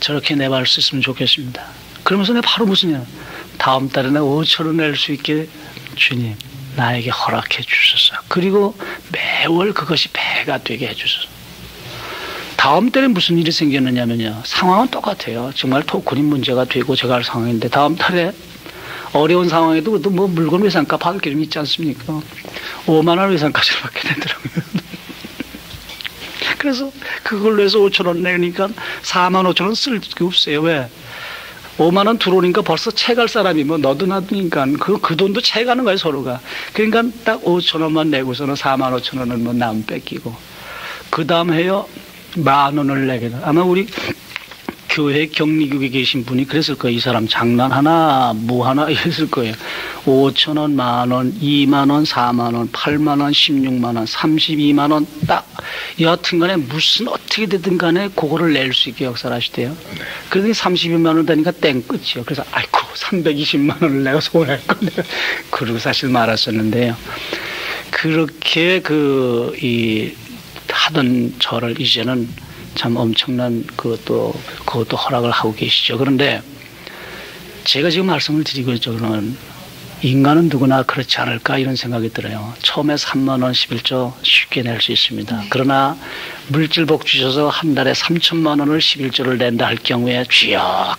저렇게 내볼 수 있으면 좋겠습니다. 그러면서 내가 바로 무슨요, 다음 달에 내가 5천 원 낼 수 있게 주님 나에게 허락해 주소서. 그리고 매월 그것이 배가 되게 해주소서. 다음 달에 무슨 일이 생겼느냐면요, 상황은 똑같아요. 정말 토큰인 문제가 되고 제가 할 상황인데 다음 달에 어려운 상황에도 또 뭐 물건 외상값 받을 게 좀 있지 않습니까? 5만 원 외상값을 받게 되더라고요. 그래서 그걸로 해서 5천 원 내니까 4만 5천 원 쓸 게 없어요. 왜? 5만 원 들어오니까 벌써 채갈 사람이 뭐 너도 나도니까 그 돈도 채가는 거예요, 서로가. 그러니까 딱 5천 원만 내고서는 4만 5천 원은 뭐 남 뺏기고. 그 다음 해요, 1만 원을 내게 돼. 아마 우리 교회 격리국에 계신 분이 그랬을 거예요. 이 사람 장난하나 뭐하나 이랬을 거예요. 5천 원, 1만 원, 2만 원, 4만 원, 8만 원, 16만 원, 32만 원 딱 여하튼 간에 무슨 어떻게 되든 간에 그거를 낼 수 있게 역사를 하시대요. 그러더니 32만 원 되니까 땡 끝이요. 그래서 아이고 320만 원을 내가 손해할 건데 그러고 사실 말았었는데요. 그렇게 하던 저를 이제는 참 엄청난 그것도 허락을 하고 계시죠. 그런데 제가 지금 말씀을 드리고 있죠. 그러면 인간은 누구나 그렇지 않을까 이런 생각이 들어요. 처음에 3만 원 11조 쉽게 낼 수 있습니다. 그러나 물질복 주셔서 한 달에 3천만 원을 11조를 낸다 할 경우에 주여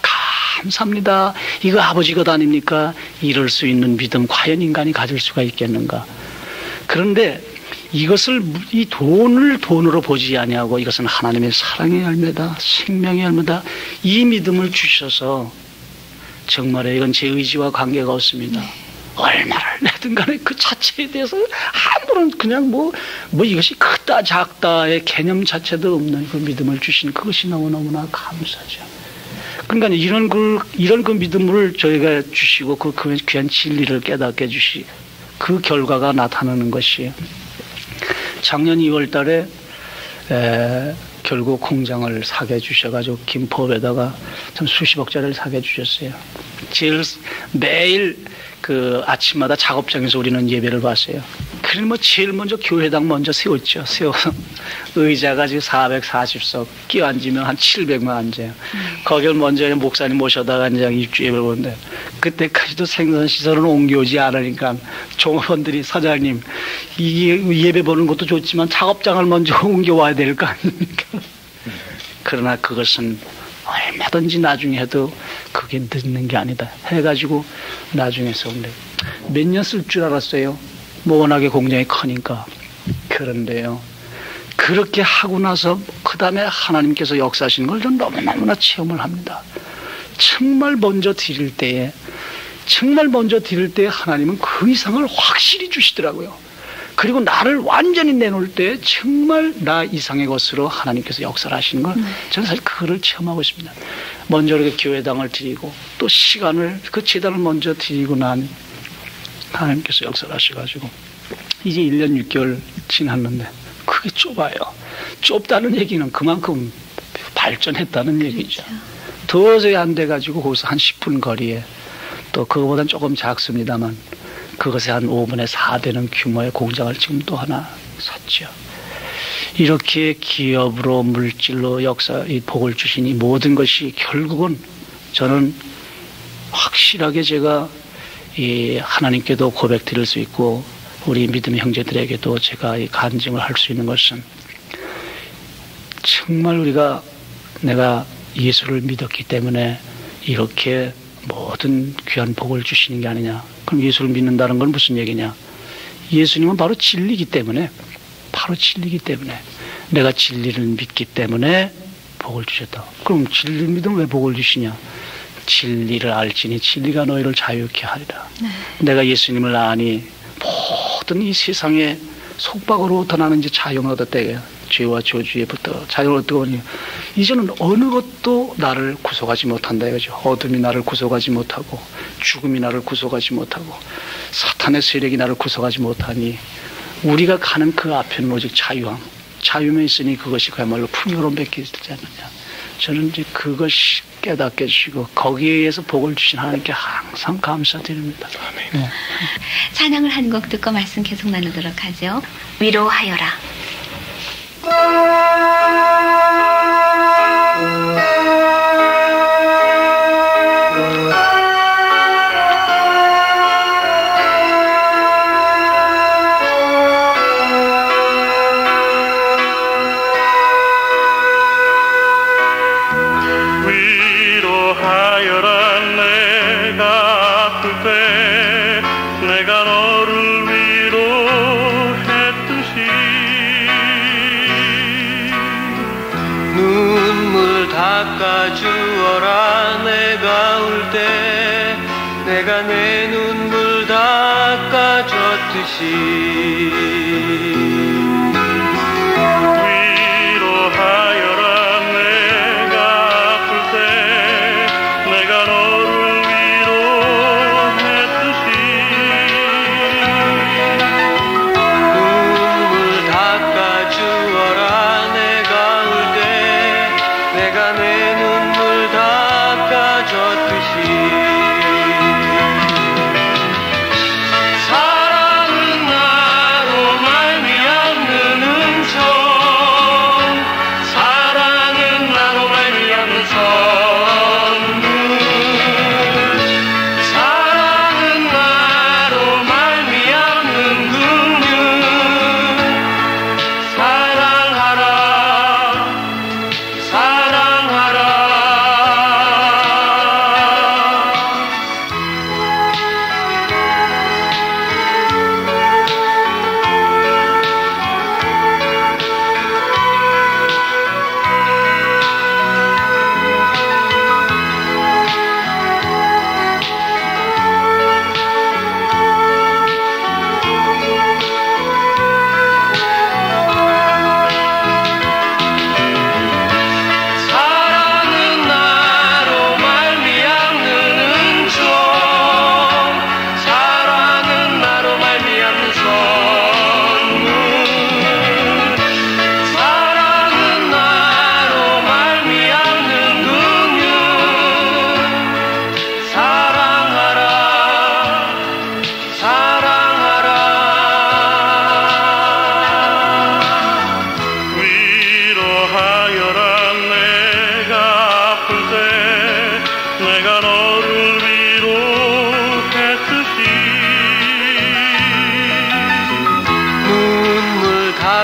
감사합니다. 이거 아버지 것 아닙니까? 이럴 수 있는 믿음 과연 인간이 가질 수가 있겠는가? 그런데 이것을 이 돈을 돈으로 보지 아니하고 이것은 하나님의 사랑의 열매다, 생명의 열매다. 이 믿음을 주셔서 정말에 이건 제 의지와 관계가 없습니다. 얼마를 내든 간에 그 자체에 대해서 아무런 그냥 뭐 이것이 크다 작다의 개념 자체도 없는 그 믿음을 주신 그것이 너무너무나 감사하죠. 그러니까 이런 그 믿음을 저희가 주시고 그 귀한 진리를 깨닫게 해주시 그 결과가 나타나는 것이 작년 2월 달에 결국 공장을 사게 해주셔가지고 김포업에다가 참 수십억짜리를 사게 해주셨어요. 매일 그 아침마다 작업장에서 우리는 예배를 봤어요. 그래서 뭐 제일 먼저 교회당 먼저 세웠죠. 세워서 의자가 지금 440석 끼어앉으면 한 700만 앉아요. 거길 먼저 목사님 모셔다가 이제 입주 예배를 보는데 그때까지도 생산 시설은 옮겨오지 않으니까 종업원들이 사장님 이게 예배 보는 것도 좋지만 작업장을 먼저 옮겨와야 될 거 아닙니까? 그러나 그것은 얼마든지 나중에 해도 그게 늦는 게 아니다 해가지고 나중에 썼는데 몇 년 쓸 줄 알았어요. 뭐 워낙에 공장이 크니까. 그런데요, 그렇게 하고 나서 그 다음에 하나님께서 역사하시는 걸 전 너무나 체험을 합니다. 정말 먼저 드릴 때에 하나님은 그 이상을 확실히 주시더라고요. 그리고 나를 완전히 내놓을 때 정말 나 이상의 것으로 하나님께서 역사를 하시는 걸 저는 사실 그거를 체험하고 있습니다. 먼저 이렇게 교회당을 드리고 또 시간을 그 재단을 먼저 드리고 난 하나님께서 역사를 하셔가지고 이제 1년 6개월 지났는데 그게 좁아요. 좁다는 얘기는 그만큼 발전했다는 얘기죠. 도저히 안 돼가지고 거기서 한 10분 거리에 또 그거보다는 조금 작습니다만 그것에 한 5분의 4 되는 규모의 공장을 지금 또 하나 샀죠. 이렇게 기업으로 물질로 역사 이 복을 주신 이 모든 것이 결국은 저는 확실하게 제가 이 하나님께도 고백드릴 수 있고 우리 믿음의 형제들에게도 제가 이 간증을 할 수 있는 것은 정말 내가 예수를 믿었기 때문에 이렇게 모든 귀한 복을 주시는 게 아니냐. 그럼 예수를 믿는다는 건 무슨 얘기냐? 예수님은 바로 진리이기 때문에 내가 진리를 믿기 때문에 복을 주셨다. 그럼 진리를 믿으면 왜 복을 주시냐? 진리를 알지니 진리가 너희를 자유케 하리라. 내가 예수님을 아니 모든 이 세상에 속박으로부터 나는 이제 자유를 얻었대요. 죄와 저주에부터 자유를 얻고 보니 이제는 어느 것도 나를 구속하지 못한다 이거죠. 어둠이 나를 구속하지 못하고 죽음이 나를 구속하지 못하고 사탄의 세력이 나를 구속하지 못하니 우리가 가는 그 앞에는 오직 자유만 있으니 그것이 그야말로 풍요로운 뵙게 되지 않느냐. 저는 이제 그것이 깨닫게 해주시고 거기에 의해서 복을 주신 하나님께 항상 감사드립니다. 네. 찬양을 한 곡 듣고 말씀 계속 나누도록 하죠. 위로하여라. 닦아주어라. 내가 울 때 내가 내 눈물 닦아줬듯이 위로하여라. 내가 아플 때 내가 너를 위로했듯이 눈물 닦아주어라. 내가 울 때 내가 내 눈물 닦아줬듯이 사랑은 나로 말미암아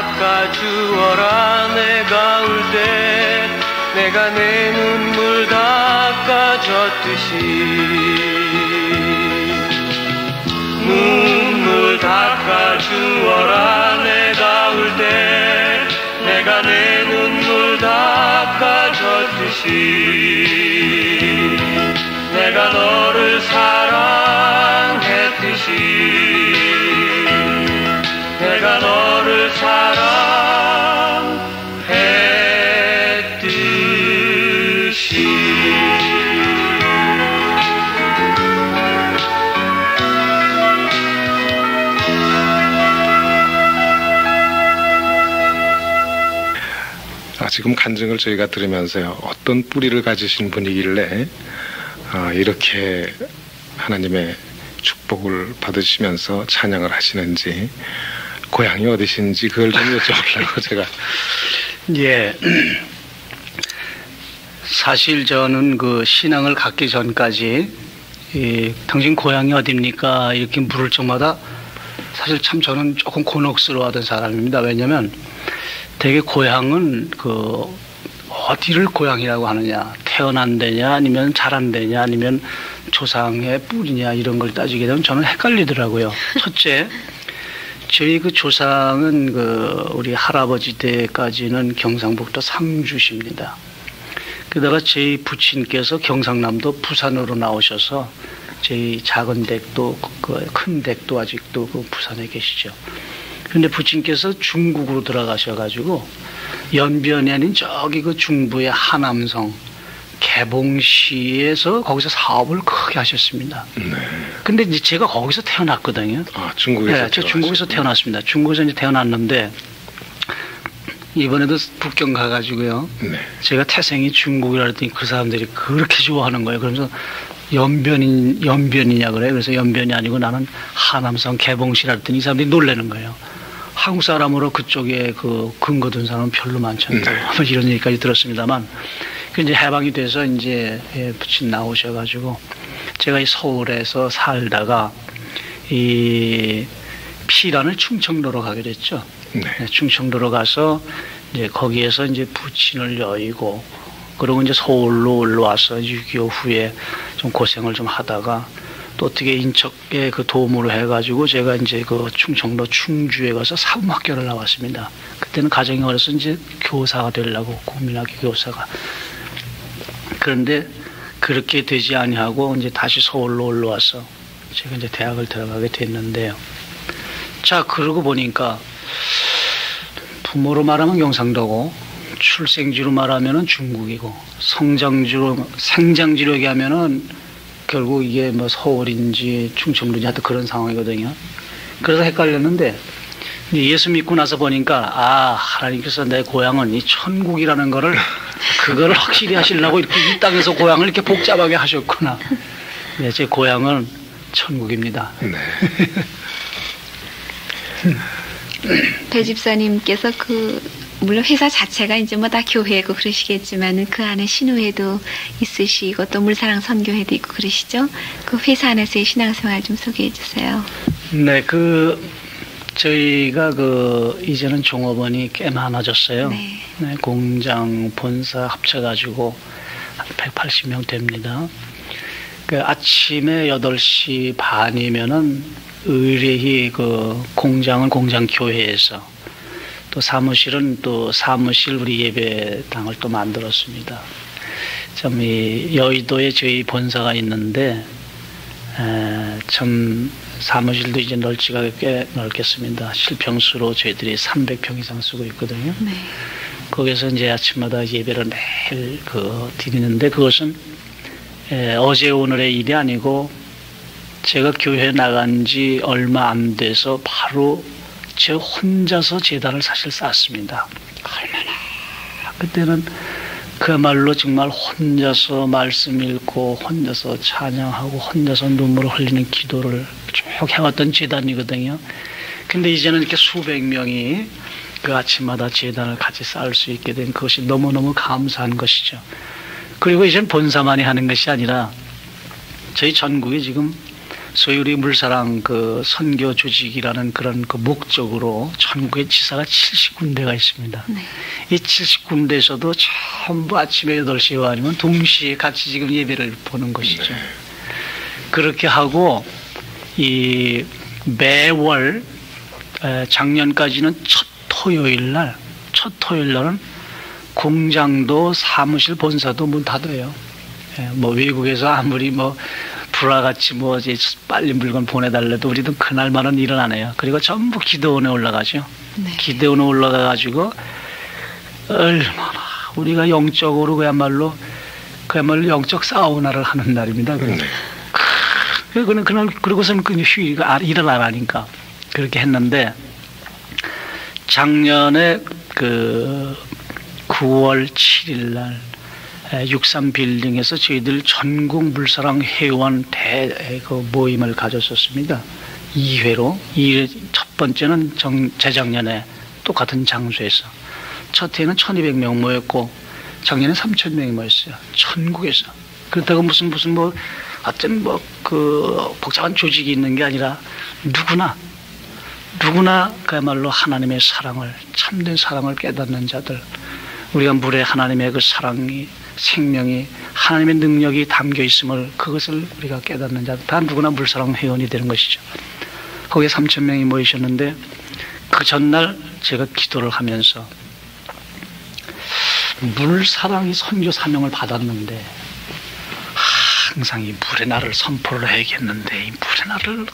닦아주어라 내가 울 때 내가 내 눈물 닦아줬듯이 눈물 닦아주어라 내가 울 때 내가 내 눈물 닦아줬듯이 내가 너를 사랑했듯이 내가 너를 사랑했듯이 지금 간증을 저희가 들으면서요, 어떤 뿌리를 가지신 분이길래 이렇게 하나님의 축복을 받으시면서 찬양을 하시는지, 고향이 어디신지 그걸 좀 여쭤보려고 제가. 예. 사실 저는 그 신앙을 갖기 전까지 당신 고향이 어딥니까 이렇게 물을 적마다 사실 참 저는 조금 곤혹스러워하던 사람입니다. 왜냐하면 되게 고향은 그 어디를 고향이라고 하느냐, 태어난 데냐 아니면 자란 데냐 아니면 조상의 뿌리냐 이런 걸 따지게 되면 저는 헷갈리더라고요. 첫째, 저희 그 조상은 그 우리 할아버지 때까지는 경상북도 상주시입니다. 게다가 저희 부친께서 경상남도 부산으로 나오셔서 저희 작은 댁도 큰 댁도 아직도 그 부산에 계시죠. 그런데 부친께서 중국으로 들어가셔가지고 연변이 아닌 저기 그 중부의 하남성 개봉시에서 거기서 사업을 크게 하셨습니다. 근데 이제 제가 거기서 태어났거든요. 중국에서? 네, 제가 중국에서 태어났습니다. 중국에서 이제 태어났는데 이번에도 북경 가가지고요. 네. 제가 태생이 중국이라 했더니 그 사람들이 그렇게 좋아하는 거예요. 그러면서 연변이냐 그래요. 그래서 연변이 아니고 나는 하남성 개봉시라 했더니 이 사람들이 놀라는 거예요. 한국 사람으로 그쪽에 그 근거 둔 사람은 별로 많지 않다고 이런 얘기까지 들었습니다만, 그 이제 해방이 돼서 이제 부친 나오셔가지고 제가 이 서울에서 살다가 이 피란을 충청도로 가게 됐죠. 네. 충청도로 가서 이제 거기에서 이제 부친을 여의고, 그리고 이제 서울로 올라와서 6.25 후에 좀 고생을 좀 하다가 또 어떻게 인척의 그 도움으로 해가지고 제가 이제 그 충청도 충주에 가서 사범학교를 나왔습니다. 그때는 가정이 어려서 이제 교사가 되려고, 국민학교 교사가. 그런데 그렇게 되지 아니하고 이제 다시 서울로 올라와서 제가 이제 대학을 들어가게 됐는데요. 자, 그러고 보니까 부모로 말하면 경상도고, 출생지로 말하면은 중국이고, 생장지로 얘기하면은 결국 이게 뭐 서울인지 충청도인지 하여튼 그런 상황이거든요. 그래서 헷갈렸는데 이제 예수 믿고 나서 보니까 하나님께서 내 고향은 이 천국이라는 거를 그걸 확실히 하시려고 이렇게 이 땅에서 고향을 이렇게 복잡하게 하셨구나. 네, 제 고향은 천국입니다. 네. 배 집사님께서 물론 회사 자체가 이제 뭐 다 교회고 그러시겠지만은 그 안에 신우회도 있으시고 또 물사랑 선교회도 있고 그러시죠? 그 회사 안에서의 신앙생활 좀 소개해 주세요. 네, 저희가 이제는 종업원이 꽤 많아졌어요. 네. 네, 공장, 본사 합쳐가지고 한 180명 됩니다. 아침에 8시 반이면은 의뢰히 공장은 공장교회에서, 또 사무실은 또 사무실 우리 예배당을 또 만들었습니다. 참 여의도에 저희 본사가 있는데 참 사무실도 이제 넓지가 꽤 넓겠습니다. 실평수로 저희들이 300평 이상 쓰고 있거든요. 네. 거기서 이제 아침마다 예배를 매일 드리는데, 그것은 어제 오늘의 일이 아니고 제가 교회 나간 지 얼마 안 돼서 바로 제 혼자서 제단을 사실 쌓았습니다. 얼마나 그때는 그야말로 정말 혼자서 말씀 읽고 혼자서 찬양하고 혼자서 눈물을 흘리는 기도를 쭉 해왔던 제단이거든요. 근데 이제는 이렇게 수백 명이 그 아침마다 제단을 같이 쌓을 수 있게 된 그것이 너무너무 감사한 것이죠. 그리고 이제는 본사만이 하는 것이 아니라 저희 전국에 지금 소위 우리 물사랑 그 선교 조직이라는 그런 그 목적으로 전국에 지사가 70군데가 있습니다. 네. 이 70군데에서도 전부 아침에 8시에 와 아니면 동시에 같이 지금 예배를 보는 것이죠. 그렇게 하고 이 매월 작년까지는 첫 토요일 날은 공장도 사무실 본사도 문 닫아요. 뭐 외국에서 아무리 뭐 불화같이 뭐 이제 빨리 물건 보내달래도 우리도 그날만은 일은 안 해요. 그리고 전부 기도원에 올라가죠. 네. 기도원에 올라가가지고 얼마나 우리가 영적으로 그야말로 영적 사우나를 하는 날입니다. 그거는 그날 그러고서는 그 휴일가 일을 안 하니까 그렇게 했는데 작년에 그 9월 7일 날 63 빌딩에서 저희들 전국 물사랑 회원 그 모임을 가졌었습니다. 2회로. 첫 번째는 재작년에 똑같은 장소에서. 첫 해는 1200명 모였고 작년에 3000명이 모였어요. 전국에서. 그렇다고 무슨 뭐 어떤 뭐 그 복잡한 조직이 있는 게 아니라 누구나 그야말로 하나님의 사랑을, 참된 사랑을 깨닫는 자들, 우리가 물에 하나님의 그 사랑이, 생명이, 하나님의 능력이 담겨 있음을, 그것을 우리가 깨닫는 자들, 다 누구나 물사랑 회원이 되는 것이죠. 거기에 3000명이 모이셨는데 그 전날 제가 기도를 하면서 물사랑이 선교 사명을 받았는데 항상 이 물의 날을 선포를 해야겠는데 이 물의 날을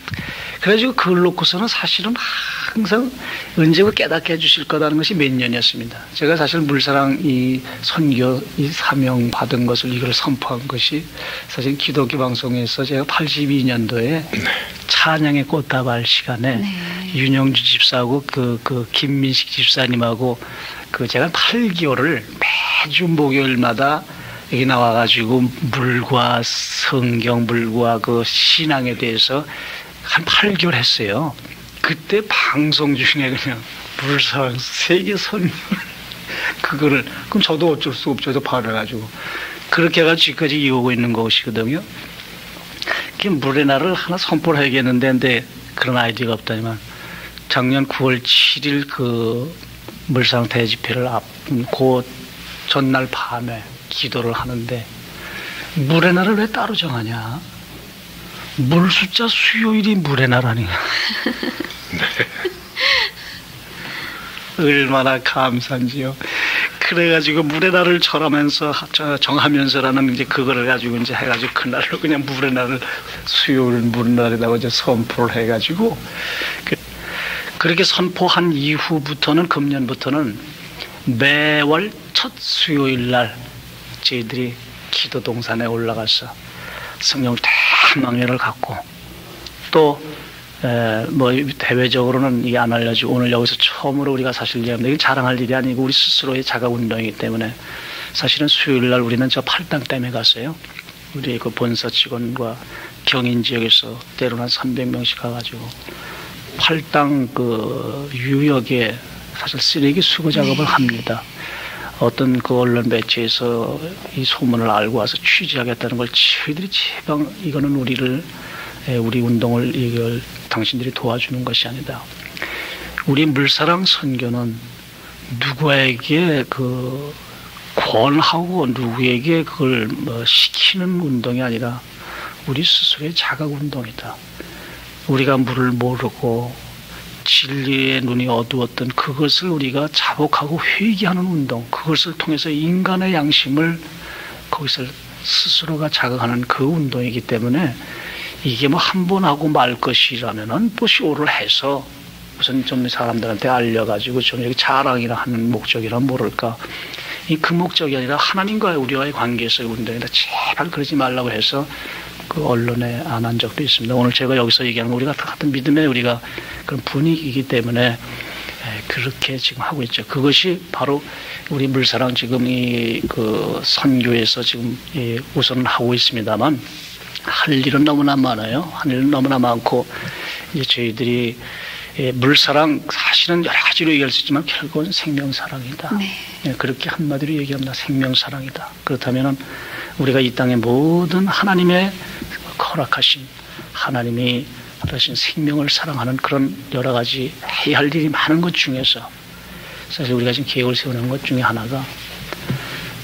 그래가지고 그걸 놓고서는 사실은 항상 언제고 깨닫게 해주실 거라는 것이 몇 년이었습니다. 제가 사실 물사랑 이 선교 이 사명 받은 것을 이걸 선포한 것이 사실 기독교 방송에서 제가 82년도에 찬양의 꽃다발 시간에 윤영주 집사하고 그 김민식 집사님하고 그 제가 8개월을 매주 목요일마다 여기 나와가지고 물과 성경, 물과 그 신앙에 대해서 한 8개월 했어요. 그때 방송 중에 그냥 물사랑 세계 선물 그거를 그럼 저도 어쩔 수 없죠. 저 발해가지고 그렇게 해가지고 지금까지 이어오고 있는 것이거든요. 물의 날을 하나 선포를 해야겠는데 근데 그런 아이디어가 없다니만 작년 9월 7일 그 물사랑 대집회를 그 전날 밤에 기도를 하는데 물의 날을 왜 따로 정하냐? 물 숫자 수요일이 물의 날 아니냐? 얼마나 감사한지요. 그래가지고 물의 날을 정하면서라는 이제 그거를 가지고 이제 해가지고 그날로 그냥 물의 날을 수요일 물의 날이라고 이제 선포를 해가지고 그렇게 선포한 이후부터는 금년부터는 매월 첫 수요일 날 저희들이 기도 동산에 올라가서 성령 대망례를 갖고 또 뭐 대외적으로는 이게 안 알려지고 오늘 여기서 처음으로 우리가 사실 이게 자랑할 일이 아니고 우리 스스로의 자가 운동이기 때문에 사실은 수요일 날 우리는 저 팔당 댐에 갔어요. 우리 그 본사 직원과 경인 지역에서 때로는 한 300명씩 가가지고 팔당 그 유역에 사실 쓰레기 수거 작업을 합니다. 어떤 그 언론 매체에서 이 소문을 알고 와서 취재하겠다는 걸 저희들이 제발 이거는 우리 운동을 이걸 당신들이 도와주는 것이 아니다. 우리 물사랑 선교는 누구에게 그 권하고 누구에게 그걸 뭐 시키는 운동이 아니라 우리 스스로의 자각 운동이다. 우리가 물을 모르고 진리의 눈이 어두웠던 그것을 우리가 자복하고 회개하는 운동, 그것을 통해서 인간의 양심을 거기서 스스로가 자각하는 그 운동이기 때문에 이게 뭐 한 번 하고 말 것이라면은 또 쇼를 해서 무슨 좀 사람들한테 알려가지고 좀 여기 자랑이라 하는 목적이라 모를까. 그 목적이 아니라 하나님과의 우리와의 관계에서의 운동이다. 제발 그러지 말라고 해서 그 언론에 안 한 적도 있습니다. 오늘 제가 여기서 얘기하는 우리가 같은 믿음의 우리가 그런 분위기이기 때문에 그렇게 지금 하고 있죠. 그것이 바로 우리 물사랑 지금 이 그 선교에서 지금 우선은 하고 있습니다만 할 일은 너무나 많아요. 할 일은 너무나 많고 이제 저희들이 물사랑 사실은 여러 가지로 얘기할 수 있지만 결국은 생명사랑이다. 네. 그렇게 한마디로 얘기합니다. 생명사랑이다. 그렇다면은 우리가 이 땅의 모든 하나님의 허락하신 하나님이 받으신 생명을 사랑하는 그런 여러 가지 해야 할 일이 많은 것 중에서 사실 우리가 지금 계획을 세우는 것 중에 하나가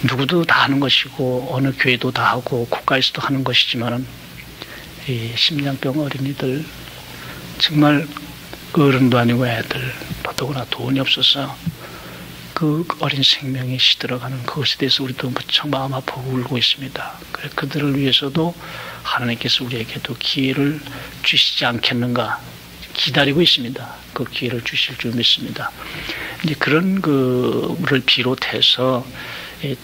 누구도 다 하는 것이고 어느 교회도 다 하고 국가에서도 하는 것이지만은 이 심장병 어린이들 정말 어른도 아니고 애들 더더구나 돈이 없어서 그 어린 생명이 시들어가는 그것에 대해서 우리도 무척 마음 아프고 울고 있습니다. 그래 그들을 위해서도 하나님께서 우리에게도 기회를 주시지 않겠는가 기다리고 있습니다. 그 기회를 주실 줄 믿습니다. 이제 그런 그를 비롯해서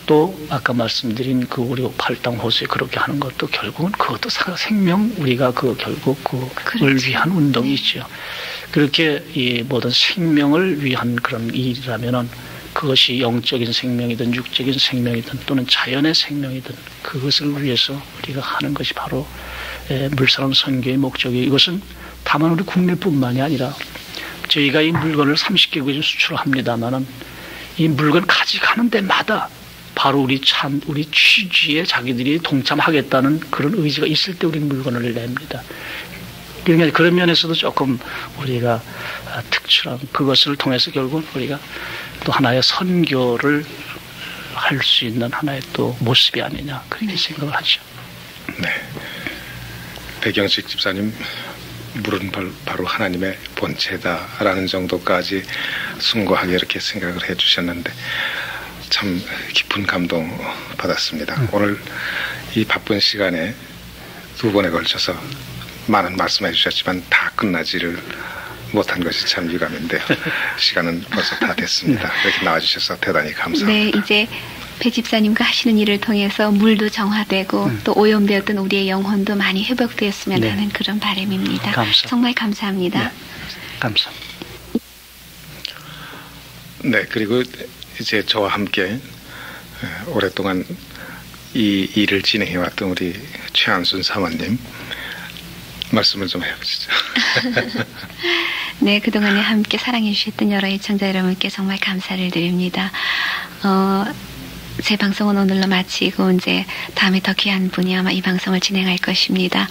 또 아까 말씀드린 그 우리 팔당 호수에 그렇게 하는 것도 결국은 그것도 생명 우리가 그 결국 그를 위한 운동이죠. 그렇게 이 모든 생명을 위한 그런 일이라면은 그것이 영적인 생명이든 육적인 생명이든 또는 자연의 생명이든 그것을 위해서 우리가 하는 것이 바로 물사람 선교의 목적이에요. 이것은 다만 우리 국내뿐만이 아니라 저희가 이 물건을 30개국에 수출합니다만은 이 물건 가져가는 데마다 바로 우리 취지에 자기들이 동참하겠다는 그런 의지가 있을 때 우리 물건을 냅니다. 그러니까 그런 면에서도 조금 우리가 특출한 그것을 통해서 결국 우리가 또 하나의 선교를 할 수 있는 하나의 또 모습이 아니냐 그렇게 생각을 하죠. 네. 백영식 집사님 물은 바로 하나님의 본체다라는 정도까지 숭고하게 이렇게 생각을 해주셨는데 참 깊은 감동 받았습니다. 오늘 이 바쁜 시간에 두 번에 걸쳐서 많은 말씀해 주셨지만 다 끝나지를 못한 것이 참 유감인데요. 시간은 벌써 다 됐습니다. 이렇게 나와주셔서 대단히 감사합니다. 네, 이제 배 집사님과 하시는 일을 통해서 물도 정화되고 또 오염되었던 우리의 영혼도 많이 회복되었으면 하는 그런 바람입니다. 정말 감사합니다. 네, 감사합니다. 네, 그리고 이제 저와 함께 오랫동안 이 일을 진행해왔던 우리 최한순 사모님 말씀을 좀 해보시죠. 네, 그동안에 함께 사랑해 주셨던 여러 애청자 여러분께 정말 감사를 드립니다. 제 방송은 오늘로 마치고 이제 다음에 더 귀한 분이 아마 이 방송을 진행할 것입니다.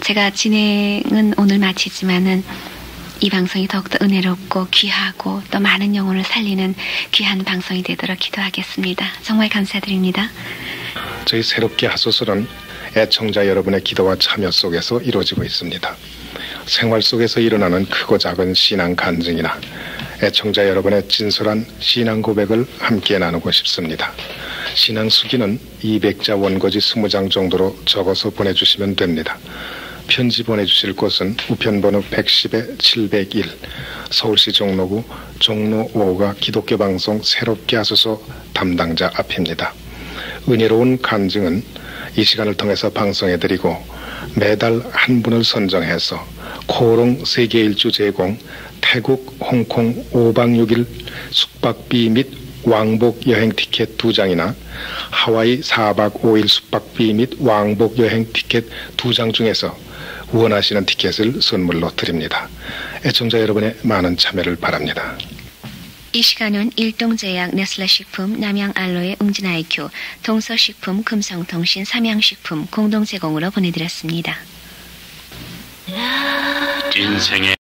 제가 진행은 오늘 마치지만은 이 방송이 더욱더 은혜롭고 귀하고 또 많은 영혼을 살리는 귀한 방송이 되도록 기도하겠습니다. 정말 감사드립니다. 저희 새롭게 하소서는 애청자 여러분의 기도와 참여 속에서 이루어지고 있습니다. 생활 속에서 일어나는 크고 작은 신앙 간증이나 애청자 여러분의 진솔한 신앙 고백을 함께 나누고 싶습니다. 신앙 수기는 200자 원고지 20장 정도로 적어서 보내주시면 됩니다. 편지 보내주실 곳은 우편번호 110-701 서울시 종로구 종로 5가 기독교 방송 새롭게 하소서 담당자 앞입니다. 은혜로운 간증은 이 시간을 통해서 방송해드리고 매달 한 분을 선정해서 코오롱 세계 일주 제공, 태국, 홍콩 5박 6일 숙박비 및 왕복 여행 티켓 2장이나 하와이 4박 5일 숙박비 및 왕복 여행 티켓 2장 중에서 원하시는 티켓을 선물로 드립니다. 애청자 여러분의 많은 참여를 바랍니다. 이 시간은 일동제약 네슬레식품 남양 알로에 웅진아이큐 동서식품 금성통신 삼양식품 공동 제공으로 보내드렸습니다. 인생의